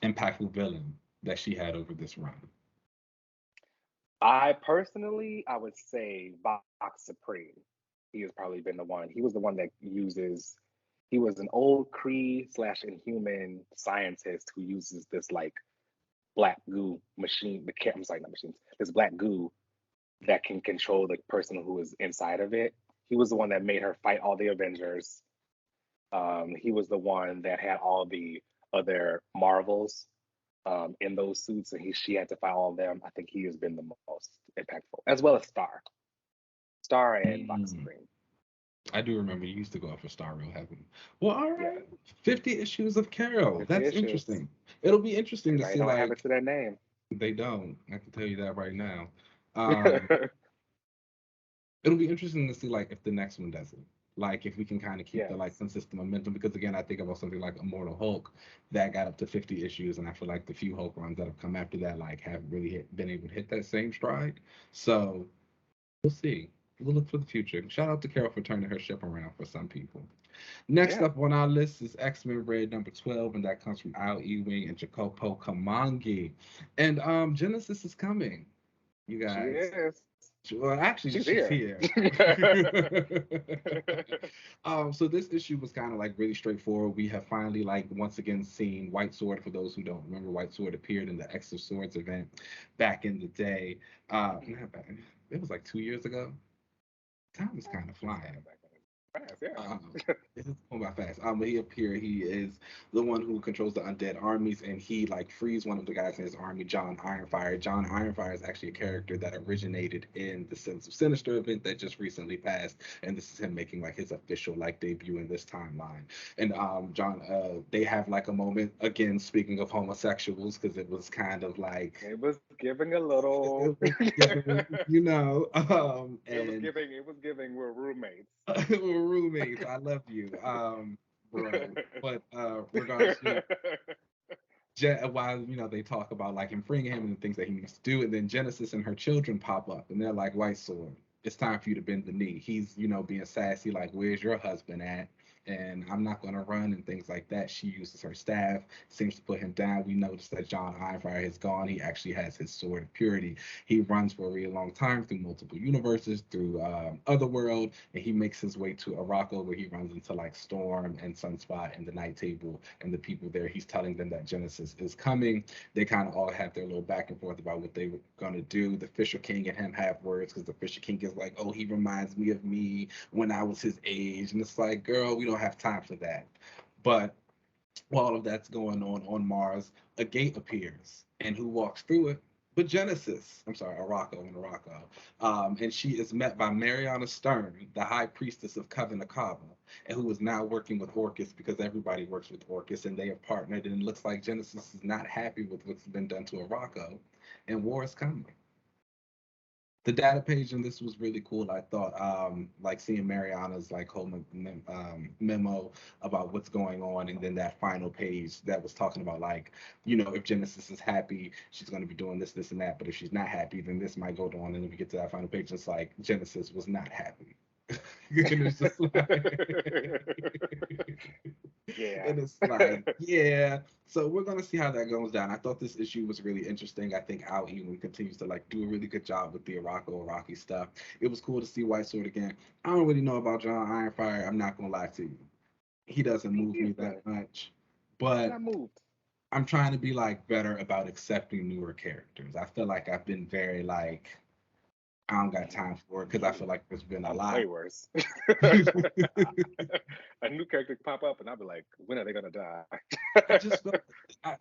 impactful villain that she had over this run? I would say Vox Supreme. He has probably been the one. He was the one that he was an old Kree / Inhuman scientist who uses this like black goo machine. I'm sorry, not machines. This black goo that can control the person who is inside of it. He was the one that made her fight all the Avengers. He was the one that had all the other Marvels in those suits, and she had to fight all of them. I think he has been the most impactful, as well as Star. Star and Box Spring. I do remember you used to go up for Star real heavy. Well, all right. Yeah. 50 issues of Carol. 50 That's issues. interesting. It'll be interesting to see, don't like, have it to their name. They don't. I can tell you that right now. It'll be interesting to see, like, if the next one does it. Like, if we can kind of keep the, like, consistent momentum. Because, again, I think about something like Immortal Hulk that got up to 50 issues. And I feel like the few Hulk runs that have come after that, like, haven't really been able to hit that same stride. So, we'll see. We'll look for the future. Shout out to Carol for turning her ship around for some people. Next up on our list is X-Men Red number 12, and that comes from Ewing and Jacopo Camagni. And Genesis is coming, you guys. She is. Well, actually, she's here. So this issue was kind of like really straightforward. We have finally, like, once again seen White Sword. For those who don't remember, White Sword appeared in the X of Swords event back in the day. It was like 2 years ago. Time is kind of flying. Fast, yeah. It's going by fast. But he appeared. He is the one who controls the undead armies, and he, like, frees one of the guys in his army, John Ironfire. John Ironfire is actually a character that originated in the Sins of Sinister event that just recently passed, and this is him making, like, his official, like, debut in this timeline. And John, they have, like, a moment, again, speaking of homosexuals, because it was kind of like it was giving a little, you know, it was giving we're roommates. We're roommates. I love you, bro. But regardless, while they talk about, like, him freeing him and the things that he needs to do, and then Genesis and her children pop up, and they're like, White Sword, it's time for you to bend the knee. He's being sassy, like, where's your husband at? And I'm not going to run and things like that. She uses her staff, seems to put him down. We notice that John Ironfire has gone. He actually has his sword of purity. He runs for a really long time through multiple universes, through Otherworld, and he makes his way to Arakko, where he runs into, like, Storm and Sunspot and the Night Table and the people there. He's telling them that Genesis is coming. They kind of all have their little back and forth about what they were going to do. The Fisher King and him have words, because the Fisher King is like, oh, he reminds me of me when I was his age. And it's like, girl, we don't have time for that. But while all of that's going on Mars, a gate appears, and who walks through it but Genesis? I'm sorry, Arakko. And she is met by Mariana Stern, the High Priestess of Coven Akaba, and who is now working with Orcus, because everybody works with Orcus, and they have partnered, and it looks like Genesis is not happy with what's been done to Arakko, and war is coming. The data page in this was really cool. I thought, like, seeing Mariana's, like, whole memo about what's going on, and then that final page that was talking about, like, if Genesis is happy, she's going to be doing this, this, and that. But if she's not happy, then this might go on. And then we get to that final page, it's like Genesis was not happy. And it's just like, yeah. And it's like, yeah. So we're gonna see how that goes down. I thought this issue was really interesting. I think Ewing continues to, like, do a really good job with the Iraqi stuff. It was cool to see White Sword again. I don't really know about John Ironfire. I'm not gonna lie to you. He doesn't move me that much. But I'm trying to be, like, better about accepting newer characters. I feel like I've been very, like, I don't got time for it, because I feel like there's been a lot. Way worse. A new character pop up, and I'll be like, when are they gonna die? I just feel, I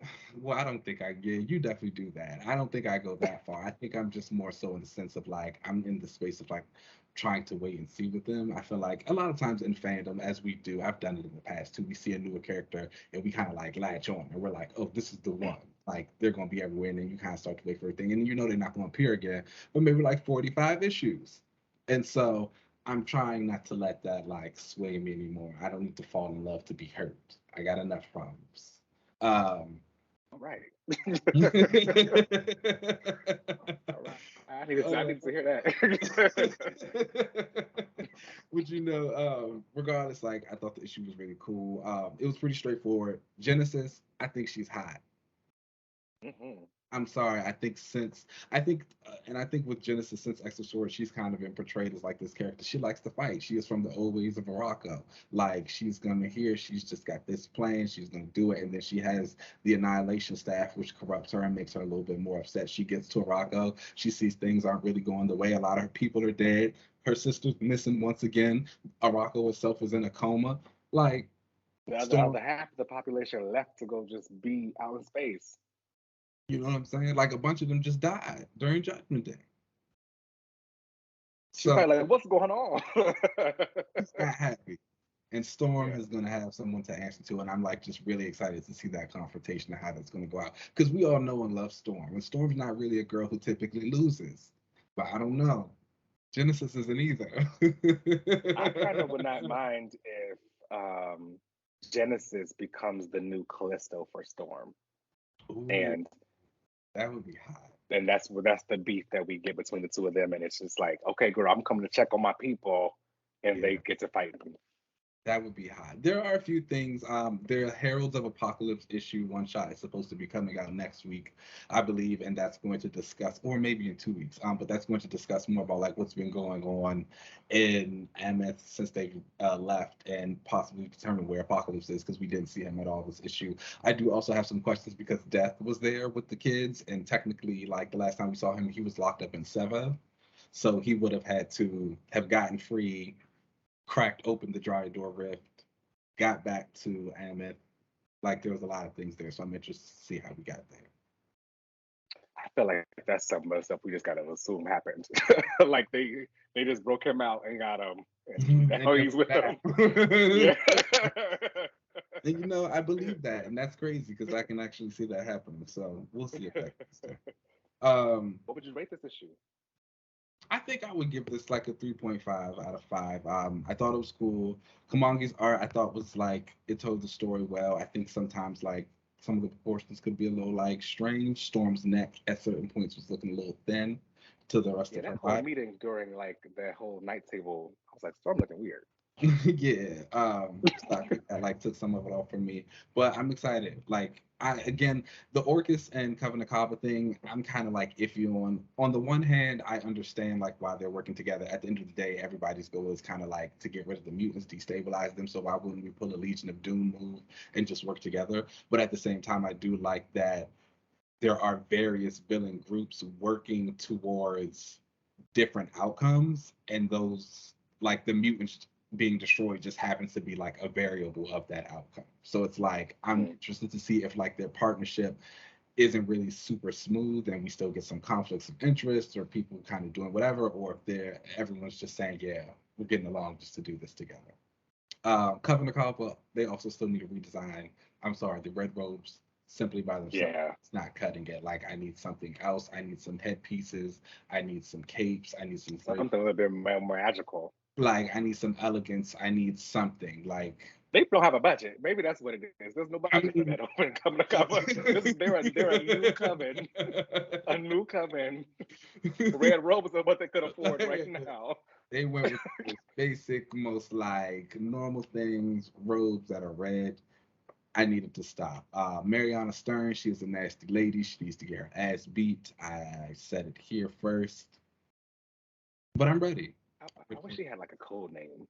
don't think you definitely do that. I don't think I go that far. I think I'm just more so in the sense of, like, I'm in the space of, like, trying to wait and see with them. I feel like a lot of times in fandom, as we do, I've done it in the past too, we see a newer character and we kind of, like, latch on, and we're like, oh, this is the one. Like, they're going to be everywhere, and then you kind of start to wait for everything, and they're not going to appear again, but maybe like 45 issues. And so I'm trying not to let that, like, sway me anymore. I don't need to fall in love to be hurt. I got enough problems. All right. All right. I need to hear that. But regardless, like, I thought the issue was really cool. It was pretty straightforward. Genesis, I think she's hot. Mm-hmm. I'm sorry. I think with Genesis, since X of Swords, she's kind of been portrayed as, like, this character. She likes to fight. She is from the old ways of Arakko. Like, she's she's just got this plan. She's gonna do it, and then she has the Annihilation staff, which corrupts her and makes her a little bit more upset. She gets to Arakko. She sees things aren't really going the way. A lot of her people are dead. Her sister's missing once again. Arakko itself is in a coma. Like, the other half of the population left to go just be out in space. You know what I'm saying? Like, a bunch of them just died during Judgment Day. She's So probably like, what's going on? he's not happy. And Storm is going to have someone to answer to. And I'm like just really excited to see that confrontation and how that's going to go out. Because we all know and love Storm. And Storm's not really a girl who typically loses. But I don't know. Genesis isn't either. I kind of would not mind if Genesis becomes the new Callisto for Storm. Ooh, And that would be hot. And that's the beef that we get between the two of them. And it's just like, okay, girl, I'm coming to check on my people, and they get to fight them. That would be hot. There are a few things. There Heralds of Apocalypse issue one shot is supposed to be coming out next week, I believe, and that's going to discuss, or maybe in 2 weeks. But that's going to discuss more about like what's been going on in Ameth since they've left, and possibly determine where Apocalypse is, because we didn't see him at all this issue. I do also have some questions because Death was there with the kids, and technically, like the last time we saw him, he was locked up in Seva, so he would have had to have gotten free, cracked open the dry door rift, got back to Ameth. Like there was a lot of things there, so I'm interested to see how we got there. I feel like that's some of the stuff we just gotta assume happened. Like they just broke him out and got him, and now he's with them. Yeah. And you know, I believe that, and that's crazy because I can actually see that happening. So we'll see if that comes there. What would you rate this issue? I think I would give this like a 3.5 out of 5. I thought it was cool. Camangi's art I thought was like, it told the story well. I think sometimes like some of the proportions could be a little like strange. Storm's neck at certain points was looking a little thin to the rest of her that whole body. meeting during like that whole night table, I was like, Storm looking weird. Yeah, so I think that like took some of it off from me, but I'm excited. Like the Orcus and Covenant Kaba thing, I'm kind of like iffy on. On the one hand, I understand like why they're working together. At the end of the day, everybody's goal is kind of like to get rid of the mutants, destabilize them. So why wouldn't we pull a Legion of Doom move and just work together? But at the same time, I do like that there are various villain groups working towards different outcomes, and those like the mutants being destroyed just happens to be like a variable of that outcome. So it's like I'm interested to see if like their partnership isn't really super smooth and we still get some conflicts of interest or people kind of doing whatever, or if everyone's just saying, yeah, we're getting along just to do this together. Covenant Alpha, they also still need a redesign. I'm sorry, the red robes simply by themselves, it's not cutting it. Like I need something else. I need some headpieces. I need some capes. I need something a little bit more magical. Like I need some elegance. I need something like. They don't have a budget. Maybe that's what it is. There's no budget for that open coming to cover. They're a new coven. A new coven. Red robes are what they could afford right now. They went with the basic, most like normal things, robes that are red. I needed to stop. Mariana Stern, she is a nasty lady. She needs to get her ass beat. I said it here first. But I'm ready. I wish she had like a code name.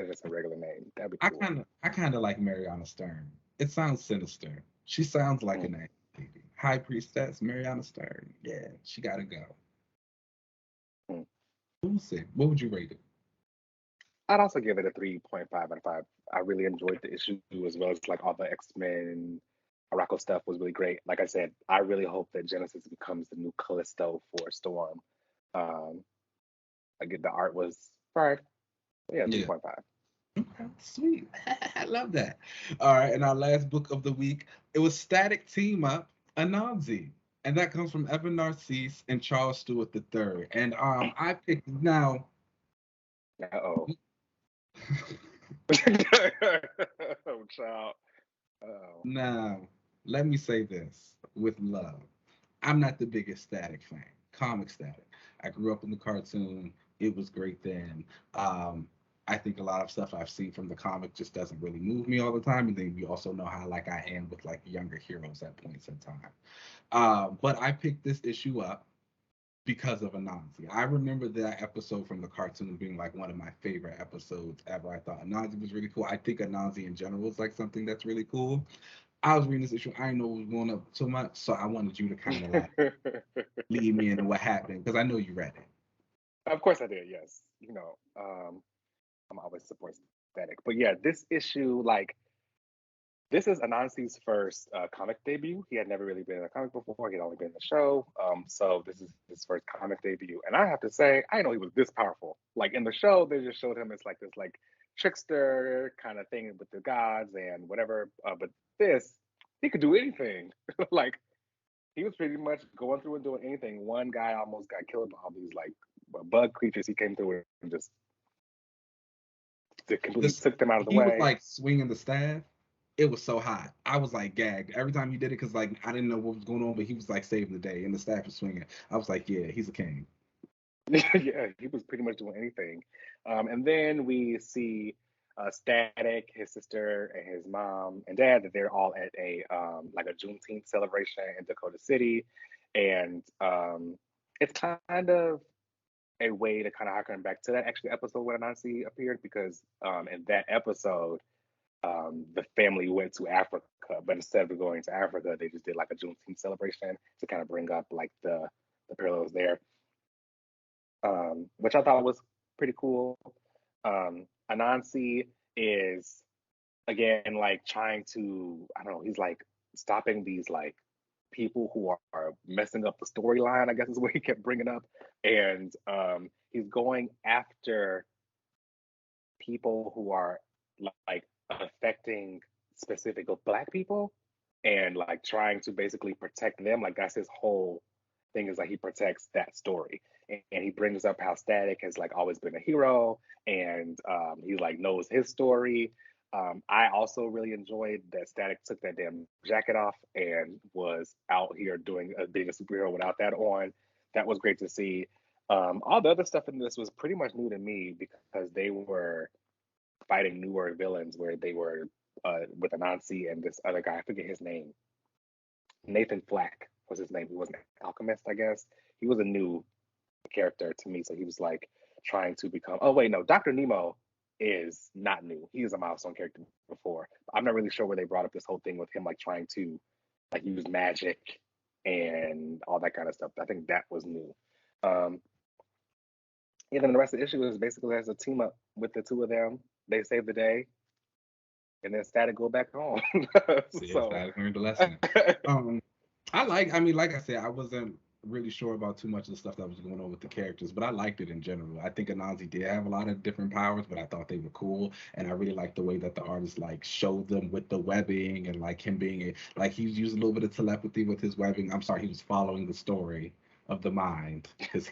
Just a regular name. That'd be cool. I kind of like Mariana Stern. It sounds sinister. She sounds like a nasty lady. High Priestess Mariana Stern. Yeah, she gotta go. We'll see. What would you rate it? I'd also give it a 3.5 out of 5. I really enjoyed the issue as well as like all the X-Men Araco stuff was really great. Like I said, I really hope that Genesis becomes the new Callisto for Storm. Again, the art was 5. Yeah, 3.5. Okay, sweet. I love that. All right, and our last book of the week, it was Static Team Up, Anansi. And that comes from Evan Narcisse and Charles Stewart III. And I picked now. Uh-oh. Oh, child. Oh. Now, let me say this with love. I'm not the biggest Static fan. Comic Static. I grew up in the cartoon. It was great then. I think a lot of stuff I've seen from the comic just doesn't really move me all the time. And then you also know how like I am with like younger heroes at points in time. But I picked this issue up because of Anansi. I remember that episode from the cartoon being like one of my favorite episodes ever. I thought Anansi was really cool. I think Anansi in general is like something that's really cool. I was reading this issue. I didn't know it was going up so much, so I wanted you to kind of like lead me into what happened because I know you read it. Of course I did, yes. You know, I'm always support Static. But yeah, this issue, like, This is Anansi's first comic debut. He had never really been in a comic before. He had only been in the show. So this is his first comic debut. And I have to say, I didn't know he was this powerful. Like in the show, they just showed him as like this like trickster kind of thing with the gods and whatever. But this, he could do anything. Like he was pretty much going through and doing anything. One guy almost got killed by all these like bug creatures. He came through and just completely took them out of the He was way. like swinging the staff. It was so hot. I was like gagged every time he did it because like I didn't know what was going on, but he was like saving the day and the staff was swinging. I was like, yeah, he's a king. Yeah, he was pretty much doing anything. And then we see Static, his sister, and his mom and dad that they're all at a like a Juneteenth celebration in Dakota City, and it's kind of a way to kind of harken back to that actually episode where Anansi appeared because in that episode the family went to Africa, but instead of going to Africa, they just did like a Juneteenth celebration to kind of bring up like the parallels there, which I thought was pretty cool. Anansi is again like trying to, I don't know, he's like stopping these like people who are messing up the storyline, I guess is what he kept bringing up. And he's going after people who are like affecting specific Black people and like trying to basically protect them. Like that's his whole thing, is like he protects that story. And he brings up how Static has like always been a hero, and he like knows his story. I also really enjoyed that Static took that damn jacket off and was out here doing being a superhero without that on. That was great to see. All the other stuff in this was pretty much new to me because they were fighting newer villains where they were with Anansi and this other guy. I forget his name. Nathan Flack was his name. He was an alchemist, I guess. He was a new character to me. So he was like trying to become. Oh wait, no, Dr. Nemo is not new. He is a milestone character before. I'm not really sure where they brought up this whole thing with him like trying to like use magic and all that kind of stuff. I think that was new. Yeah, then the rest of the issue is basically as a team up with the two of them. They save the day, and then Static go back home. So Static learned the lesson. I mean, like I said, I wasn't really sure about too much of the stuff that was going on with the characters, but I liked it in general. I think Anansi did have a lot of different powers, but I thought they were cool, and I really liked the way that the artist like showed them with the webbing and like him being like he was using a little bit of telepathy with his webbing. I'm sorry, he was following the story of the mind because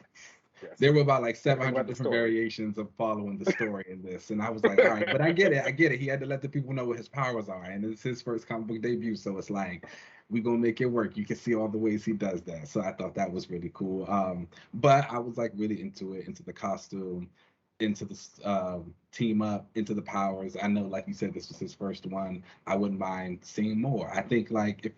yes. There were about like 700 different variations of following the story in this, and I was like, all right, but I get it. He had to let the people know what his powers are, and it's his first comic book debut, so it's like we're gonna make it work. You can see all the ways he does that, so I thought that was really cool. But I was like really into it, into the costume, into the team up, into the powers. I know, like you said, this was his first one. I wouldn't mind seeing more. I think like if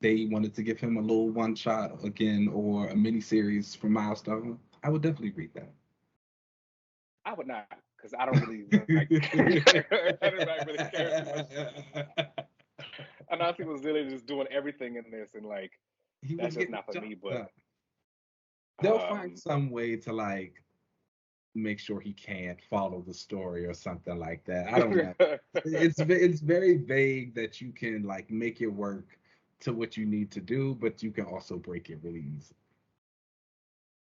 they wanted to give him a little one shot again or a mini series from Milestone, I would definitely read that. I would not, because I don't really like. I don't really care too much. Anansi was literally just doing everything in this, and like that's just not for me. But they'll find some way to like make sure he can't follow the story or something like that. I don't know. It's very vague that you can like make it work to what you need to do, but you can also break it really easy.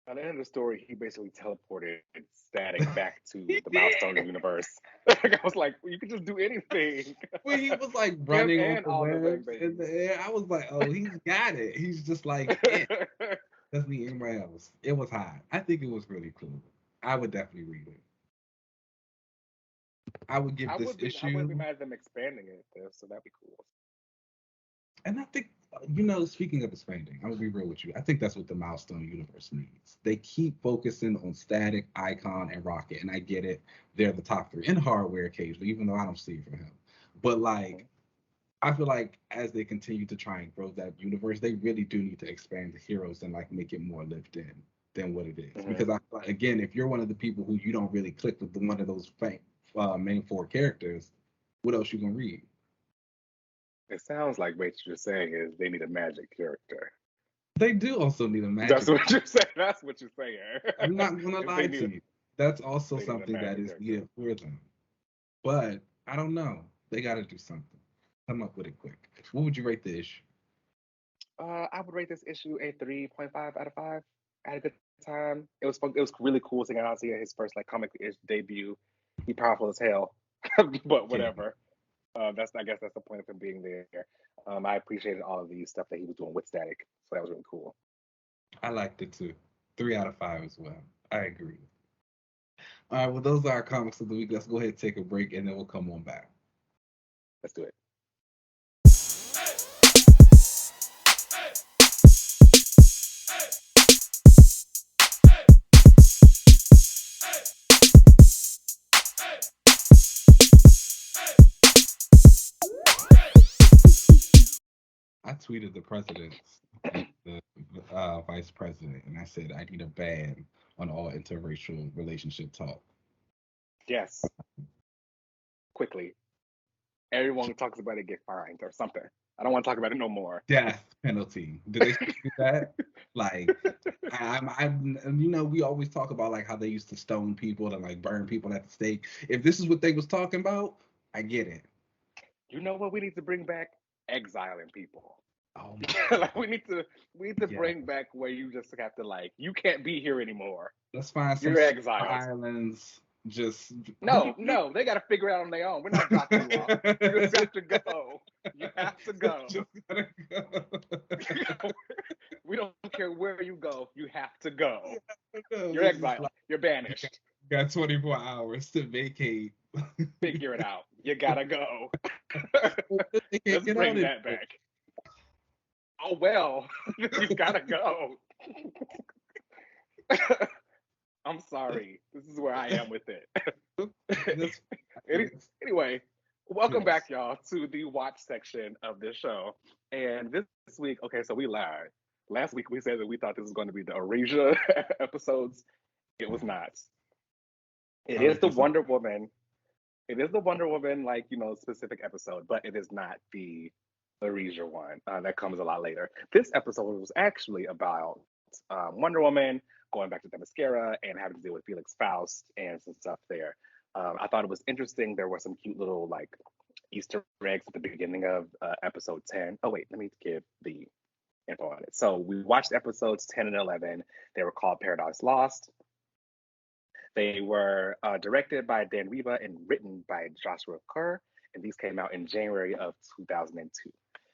At the end of the story, he basically teleported Static back to the Milestone universe. I was like, well, you could just do anything. Well, he was like running on the webs in the air. I was like, oh, he's got it. He's just like, doesn't need anywhere else. It was hot. I think it was really cool. I would definitely read it. I would give this issue. I wouldn't be mad at them expanding it, though, so that'd be cool. And I think, speaking of expanding, I'm going to be real with you. I think that's what the Milestone universe needs. They keep focusing on Static, Icon, and Rocket. And I get it. They're the top three. And Hardware occasionally, even though I don't see it for him. But, like, I feel like as they continue to try and grow that universe, they really do need to expand the heroes and, like, make it more lived in than what it is. Mm-hmm. Because, again, if you're one of the people who you don't really click with one of those main four characters, what else you going to read? It sounds like what you're saying is they need a magic character. They do also need a magic. That's what you're saying. That's what you're saying. I'm not gonna lie to you. That's also something that is needed for them. But I don't know. They got to do something. Come up with it quick. What would you rate the issue? I would rate this issue a 3.5 out of 5. I had a good time. It was fun. It was really cool seeing Anansi at his first like comic-ish debut. He powerful as hell, but Yeah, whatever. That's I guess that's the point of him being there. I appreciated all of the stuff that he was doing with Static, so that was really cool. I liked it too. 3 out of 5 as well. I agree. All right, well, those are our comics of the week. Let's go ahead and take a break, and then we'll come on back. Let's do it. I tweeted the president, the vice president, and I said I need a ban on all interracial relationship talk. Yes, quickly. Everyone who talks about it get fined or something. I don't want to talk about it no more. Death penalty. Do they still do that? Like, we always talk about like how they used to stone people and like burn people at the stake. If this is what they was talking about, I get it. You know what we need to bring back? Exiling people. Oh my Like we need to Yeah. bring back where you just have to like you can't be here anymore. Let's find some You're exiled. islands. Just No, they got to figure it out on their own. We're not dropping you off. You just have to go. You have to go. Just gotta go. We don't care where you go. You have to go. No, You're this is exiled. like, You're banished. got 24 hours to vacate. Figure it out. You gotta go. They can't Let's get bring out that back. Oh well, you gotta go. I'm sorry. This is where I am with it. Anyway, welcome back, y'all, to the watch section of this show. And this week, okay, so we lied. Last week we said that we thought this was going to be the Erasure episodes. It was not. It is the Wonder Woman. It is the Wonder Woman, like, specific episode, but it is not the Erasure one. That comes a lot later. This episode was actually about Wonder Woman going back to Themyscira and having to deal with Felix Faust and some stuff there. I thought it was interesting. There were some cute little like Easter eggs at the beginning of episode 10. Oh wait, let me give the info on it. So we watched episodes 10 and 11. They were called Paradise Lost. They were directed by Dan Riva and written by Joshua Kerr, and these came out in January of 2002.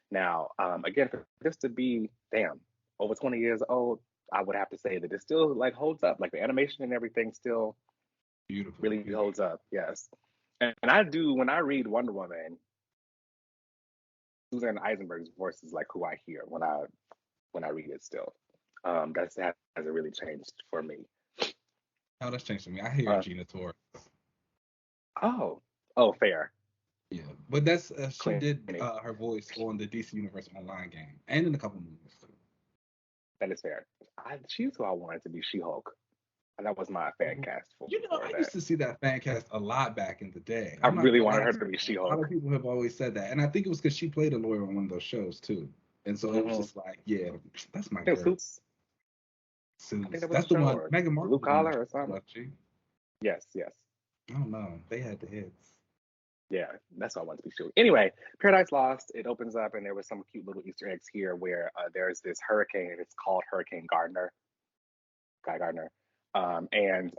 Now, again, for this to be, over 20 years old, I would have to say that it still like holds up. Like the animation and everything still Beautiful. Really holds up. Yes, and I do when I read Wonder Woman. Susan Eisenberg's voice is like who I hear when I read it. Still, that hasn't really changed for me. Oh, that's changed for me. I hear Gina Torres. Oh, fair. Yeah, but that's she did her voice on the DC Universe online game and in a couple movies too. That is fair. She's who I wanted to be She-Hulk. And that was my fan cast for. I used to see that fan cast a lot back in the day. I really wanted her to be She-Hulk. A lot of people have always said that, and I think it was because she played a lawyer on one of those shows too, and so it was just like, yeah, that's my girl. Suits. That's the one. Meghan Markle. Blue Collar or something. Yes. I don't know. They had the hits. Yeah, that's what I wanted to be sure. Anyway, Paradise Lost, it opens up and there was some cute little Easter eggs here where there's this hurricane and it's called Hurricane Gardner. Guy Gardner. And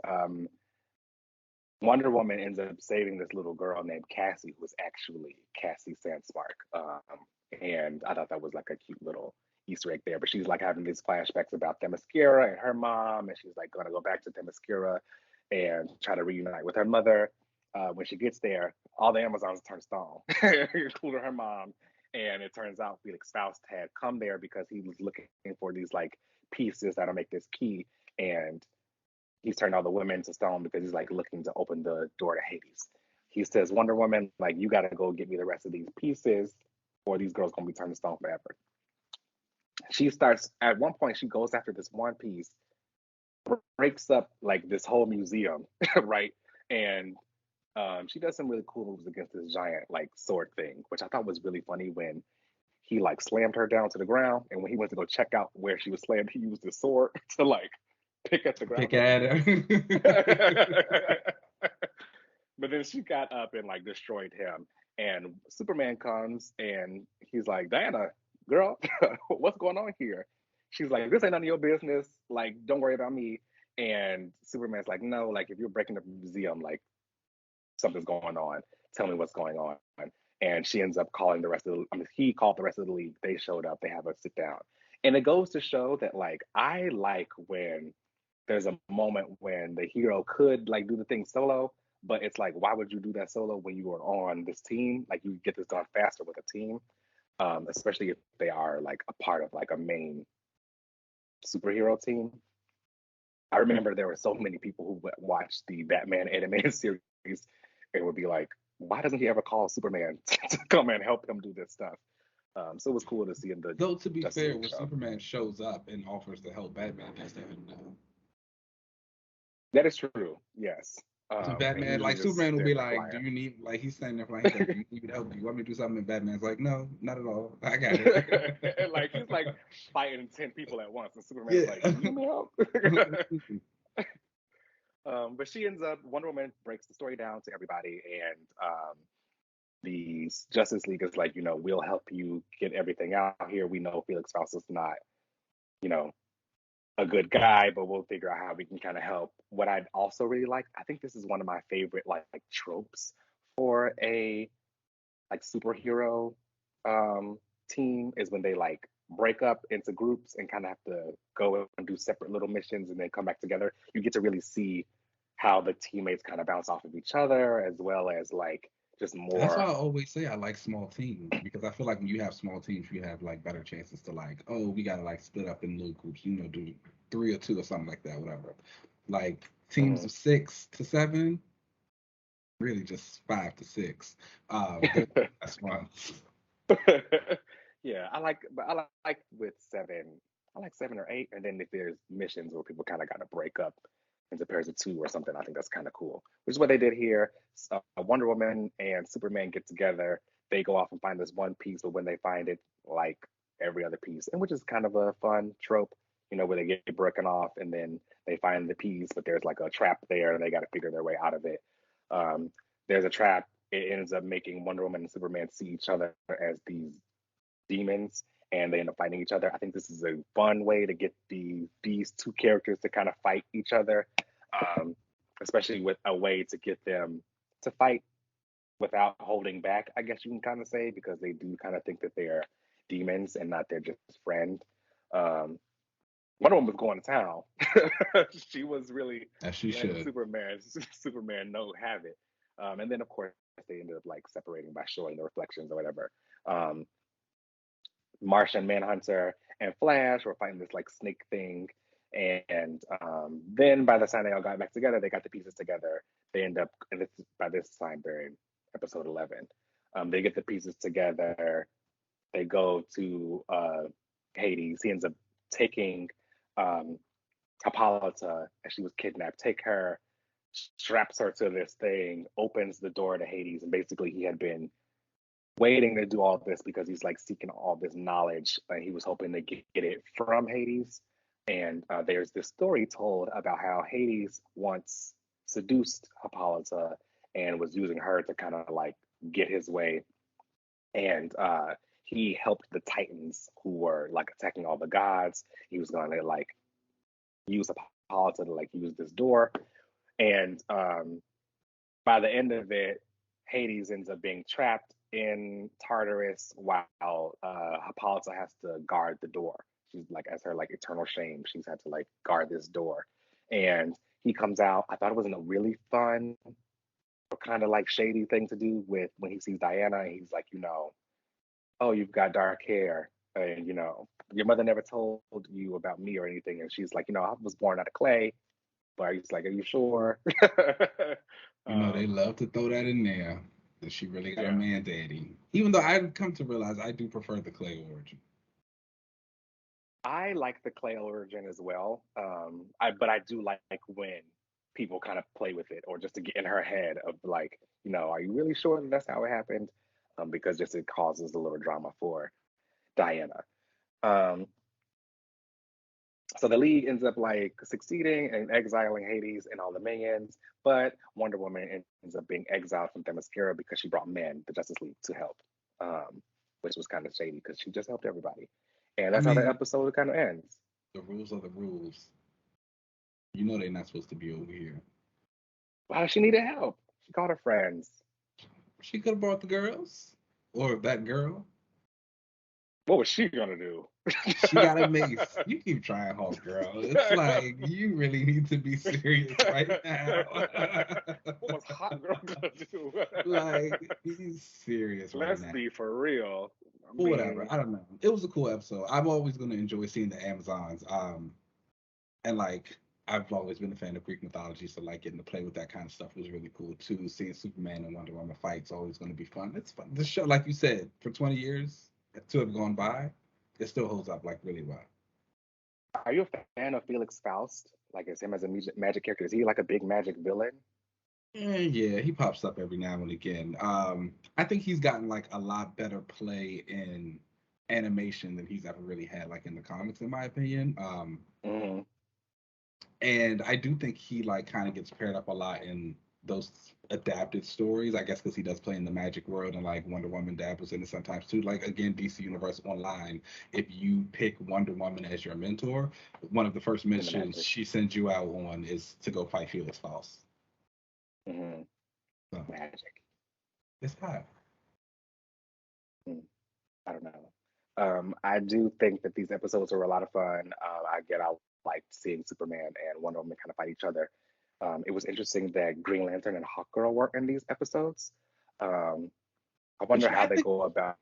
Wonder Woman ends up saving this little girl named Cassie, who was actually Cassie Sandspark. And I thought that was like a cute little Easter egg there. But she's like having these flashbacks about Themyscira and her mom, and she's like going to go back to Themyscira and try to reunite with her mother. When she gets there, all the Amazons turn stone, including her mom. And it turns out Felix Faust had come there because he was looking for these like pieces that'll make this key. And he's turned all the women to stone because he's like looking to open the door to Hades. He says, Wonder Woman, like, you got to go get me the rest of these pieces or these girls going to be turned to stone forever. She starts, at one point, she goes after this one piece, breaks up like this whole museum, right? And she does some really cool moves against this giant like sword thing, which I thought was really funny when he like slammed her down to the ground. And when he went to go check out where she was slammed, he used his sword to like pick at the ground. Pick at her. But then she got up and like destroyed him. And Superman comes and he's like, Diana, girl, what's going on here? She's like, this ain't none of your business. Like, don't worry about me. And Superman's like, no, like if you're breaking the museum, like something's going on. Tell me what's going on. And she ends up calling the rest of the, I mean, he called the rest of the league. They showed up. They have a sit down. And it goes to show that, like, I like when there's a moment when the hero could, like, do the thing solo, but it's like, why would you do that solo when you are on this team? Like, you get this done faster with a team, especially if they are, like, a part of, like, a main superhero team. I remember there were so many people who would watch the Batman animated series and would be like, why doesn't he ever call Superman to come and help him do this stuff? So it was cool to see in the. Though to be Justice fair, League when show. Superman shows up and offers to help Batman, that's that. That is true. Yes. So And Batman, usually like just Superman, will there be for like, "Do flyer. you need?" Like he's standing there, like, he's like, "Do you need help? Do you want me to do something?" And Batman's like, "No, not at all. I got it." Like he's like fighting 10 people at once, and Superman's Yeah. like, "You need help?" But she ends up. Wonder Woman breaks the story down to everybody, and the Justice League is like, we'll help you get everything out here. We know Felix Faust is not, you know, a good guy, but we'll figure out how we can kind of help. What I'd also really like, I think this is one of my favorite like tropes for a like superhero team is when they like break up into groups and kind of have to go and do separate little missions and then come back together. You get to really see how the teammates kind of bounce off of each other, as well as like just That's why more. I always say I like small teams, because I feel like when you have small teams, you have like better chances to like, oh, we gotta like split up in little groups, do 3 or 2 or something like that, whatever. Like teams Mhm. of 6 to 7, really just 5 to 6. That's fun. Yeah, but I like with 7. I like 7 or 8, and then if there's missions where people kind of got to break up into pairs of 2 or something, I think that's kind of cool. Which is what they did here. Wonder Woman and Superman get together. They go off and find this one piece, but when they find it, like every other piece, and which is kind of a fun trope, where they get broken off and then they find the piece, but there's like a trap there, and they got to figure their way out of it. Um, there's a trap. It ends up making Wonder Woman and Superman see each other as these demons, and they end up fighting each other. I think this is a fun way to get these 2 characters to kind of fight each other, um, especially with a way to get them to fight without holding back, I guess you can kind of say, because they do kind of think that they're demons and not their just friend. Um, One of them was going to town. She was really As she letting should. Superman have it. And then of course they ended up like separating by showing the reflections or whatever. Um, Martian Manhunter and Flash were fighting this like snake thing. And then by the time they all got back together, they got the pieces together. They end up, and by this time they're in episode 11. They get the pieces together. They go to Hades. He ends up taking um, Hippolyta, as she was kidnapped, take her, straps her to this thing, opens the door to Hades, and basically he had been waiting to do all this because he's like seeking all this knowledge, and he was hoping to get it from Hades. And there's this story told about how Hades once seduced Hippolyta and was using her to kind of like get his way. And he helped the Titans who were like attacking all the gods. He was going to like use Hippolyta to like use this door. And by the end of it, Hades ends up being trapped in Tartarus while Hippolyta has to guard the door. She's like, as her like eternal shame, she's had to like guard this door. And he comes out. I thought it was a really fun or kind of like shady thing to do with when he sees Diana. And he's like, oh, you've got dark hair, and your mother never told you about me or anything. And she's like, I was born out of clay. But he's like, are you sure? They um, love to throw that in there. That she really got a yeah. man daddy. Even though I've come to realize I do prefer the clay origin. I like the clay origin as well. But I do like when people kind of play with it or just to get in her head of like, are you really sure that that's how it happened? Because just it causes a little drama for Diana. Um, So the League ends up like succeeding and exiling Hades and all the minions, but Wonder Woman ends up being exiled from Themyscira because she brought men, the Justice League, to help, which was kind of shady because she just helped everybody. And I that's how the mean, episode kind of ends. the rules are the rules. You know they're not supposed to be over here. Wow, she needed help. She called her friends. She could have brought the girls or that girl. What was she gonna do? She got a mace. You keep trying hard, girl. It's like you really need to be serious right now. What was Hot Girl gonna do? Like he's serious right Let's now. be for real. Whatever. I don't know. It was a cool episode. I'm always gonna enjoy seeing the Amazons. And like I've always been a fan of Greek mythology, so like getting to play with that kind of stuff was really cool too. Seeing Superman and Wonder Woman fights always gonna be fun. It's fun. The show, like you said, for 20 years to have gone by, it still holds up like really well. Are you a fan of Felix Faust? Like, is him as a magic character? Is he like a big magic villain? Yeah, he pops up every now and again. I think he's gotten like a lot better play in animation than he's ever really had, like in the comics, in my opinion. Mm-hmm. And I do think he like kind of gets paired up a lot in those adapted stories. I guess because he does play in the magic world, and like Wonder Woman dabbles in it sometimes too. Like again, DC Universe Online, if you pick Wonder Woman as your mentor, one of the first missions she sends you out on is to go fight Felix Faust. Mm-hmm. So, Magic. it's hot. I don't know. I do think that these episodes were a lot of fun. I liked seeing Superman and Wonder Woman kind of fight each other. It was interesting that Green Lantern and Hawkgirl weren't in these episodes. I wonder how they go about.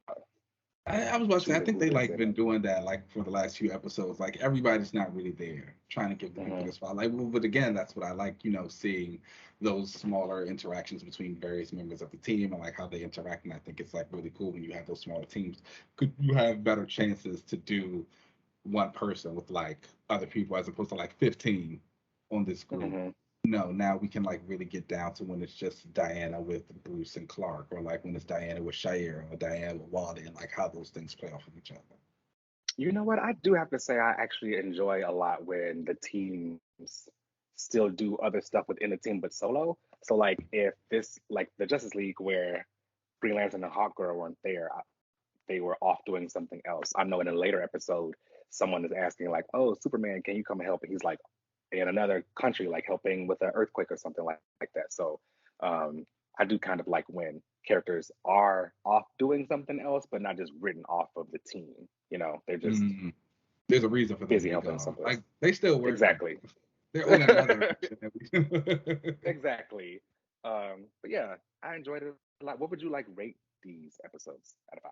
I was about to say, I think they like in been them. doing that like for the last few episodes. Like everybody's not really there trying to give the people the spotlight. But again, that's what I like, seeing those smaller interactions between various members of the team and like how they interact. And I think it's like really cool when you have those smaller teams. Could you have better chances to do one person with like other people as opposed to like 15 on this group? No, now we can like really get down to when it's just Diana with Bruce and Clark, or like when it's Diana with Shire or Diana with Wally, and like how those things play off of each other. You know what? I do have to say I actually enjoy a lot when the teams still do other stuff within the team but solo. So like if this like the Justice League where Green Lantern and Hawkgirl weren't there, they were off doing something else. I know in a later episode someone is asking like, "Oh, Superman, can you come and help?" And he's like in another country, like helping with an earthquake or something like that. So I do kind of like when characters are off doing something else, but not just written off of the team. They're just There's a reason for them busy to be helping gone. someplace. Like they still work. Exactly. They're on another. Exactly. But yeah, I enjoyed it a lot. What would you like rate these episodes out of 5?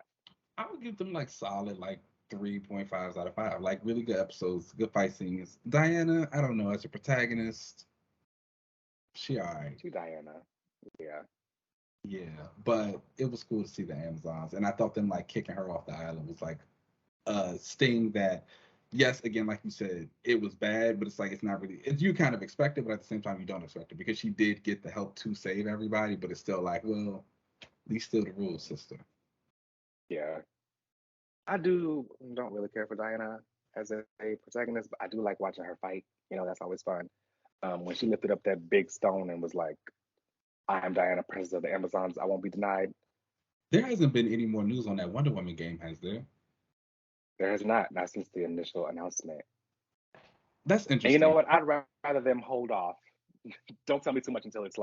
I would give them like solid like 3.5s out of 5. Like really good episodes, good fight scenes. Diana, I don't know, as a protagonist, she alright. To Diana. Yeah. Yeah, but it was cool to see the Amazons, and I thought them like kicking her off the island was like a sting that, yes, again, like you said, it was bad, but it's like it's not really. It's you kind of expect it, but at the same time you don't expect it because she did get the help to save everybody, but it's still like, well, these still the rules, sister. Yeah. I don't really care for Diana as a protagonist, but I do like watching her fight. That's always fun. When she lifted up that big stone and was like, "I am Diana, Princess of the Amazons. I won't be denied." There hasn't been any more news on that Wonder Woman game, has there? There has not since the initial announcement. That's And interesting. you know what? I'd rather them hold off. Don't tell me too much until it's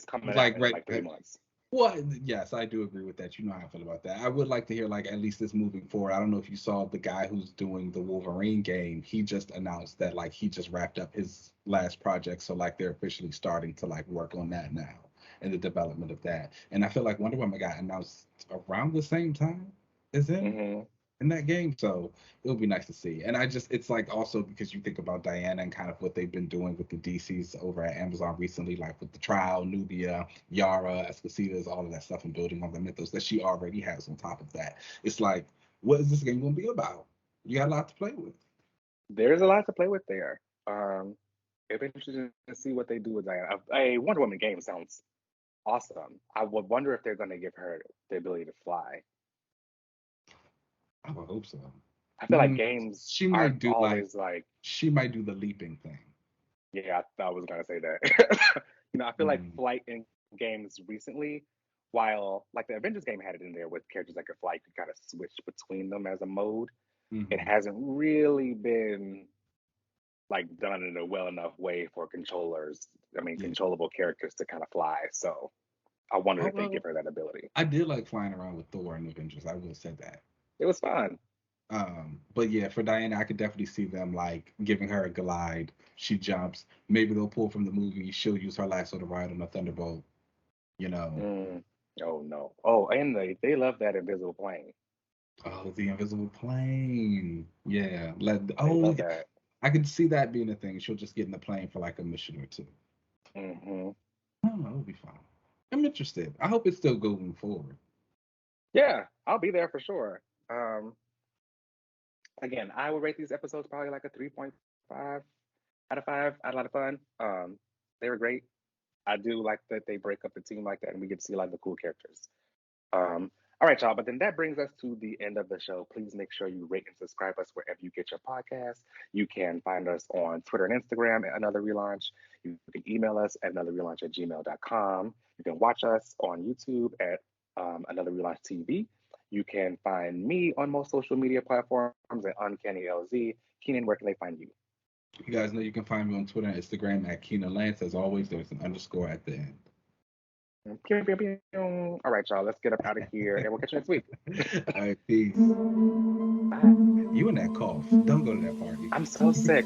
coming out in like 3 months. Well, yes, I do agree with that. You know how I feel about that. I would like to hear like at least this moving forward. I don't know if you saw the guy who's doing the Wolverine game. He just announced that like he just wrapped up his last project, so like they're officially starting to like work on that now and the development of that. And I feel like Wonder Woman got announced around the same time as him in that game, so it'll be nice to see. And it's like also because you think about Diana and kind of what they've been doing with the DCs over at Amazon recently, like with the Trial, Nubia, Yara, Escocitas, all of that stuff, and building on the mythos that she already has on top of that. It's like, what is this game going to be about? You got a lot to play with. There's a lot to play with there. It'd be interesting to see what they do with Diana. A Wonder Woman game sounds awesome. I would wonder if they're going to give her the ability to fly. I would hope so. I feel like games She aren't might do always like. She might do the leaping thing. Yeah, I was gonna say that. I feel like flight in games recently, while like the Avengers game had it in there with characters that could fly, you could kind of switch between them as a mode. It hasn't really been like done in a well enough way for controllable characters to kind of fly. So I wondered if they give her that ability. I did like flying around with Thor and Avengers. I will say that. It was fun. But yeah, for Diana, I could definitely see them like giving her a glide. She jumps. Maybe they'll pull from the movie. She'll use her lasso to ride on a thunderbolt. Oh no. Oh, and they love that invisible plane. Oh, the invisible plane. Yeah. That. I could see that being a thing. She'll just get in the plane for like a mission or two. Mm-hmm. I don't know. It'll be fine. I'm interested. I hope it's still going forward. Yeah, I'll be there for sure. Again, I would rate these episodes probably like a 3.5 out of 5. I had a lot of fun. They were great. I do like that they break up the team like that and we get to see a lot of the cool characters. All right, y'all. But then that brings us to the end of the show. Please make sure you rate and subscribe us wherever you get your podcasts. You can find us on Twitter and Instagram at Another Relaunch. You can email us at anotherrelaunch@gmail.com. You can watch us on YouTube at Another Relaunch TV. You can find me on most social media platforms at Uncanny LZ. Keenan, where can they find you? You guys know you can find me on Twitter and Instagram at Keena Lance. As always, there's an underscore at the end. All right, y'all. Let's get up out of here, and we'll catch you next week. All right, peace. Bye. You and that cough. Don't go to that party. I'm so sick.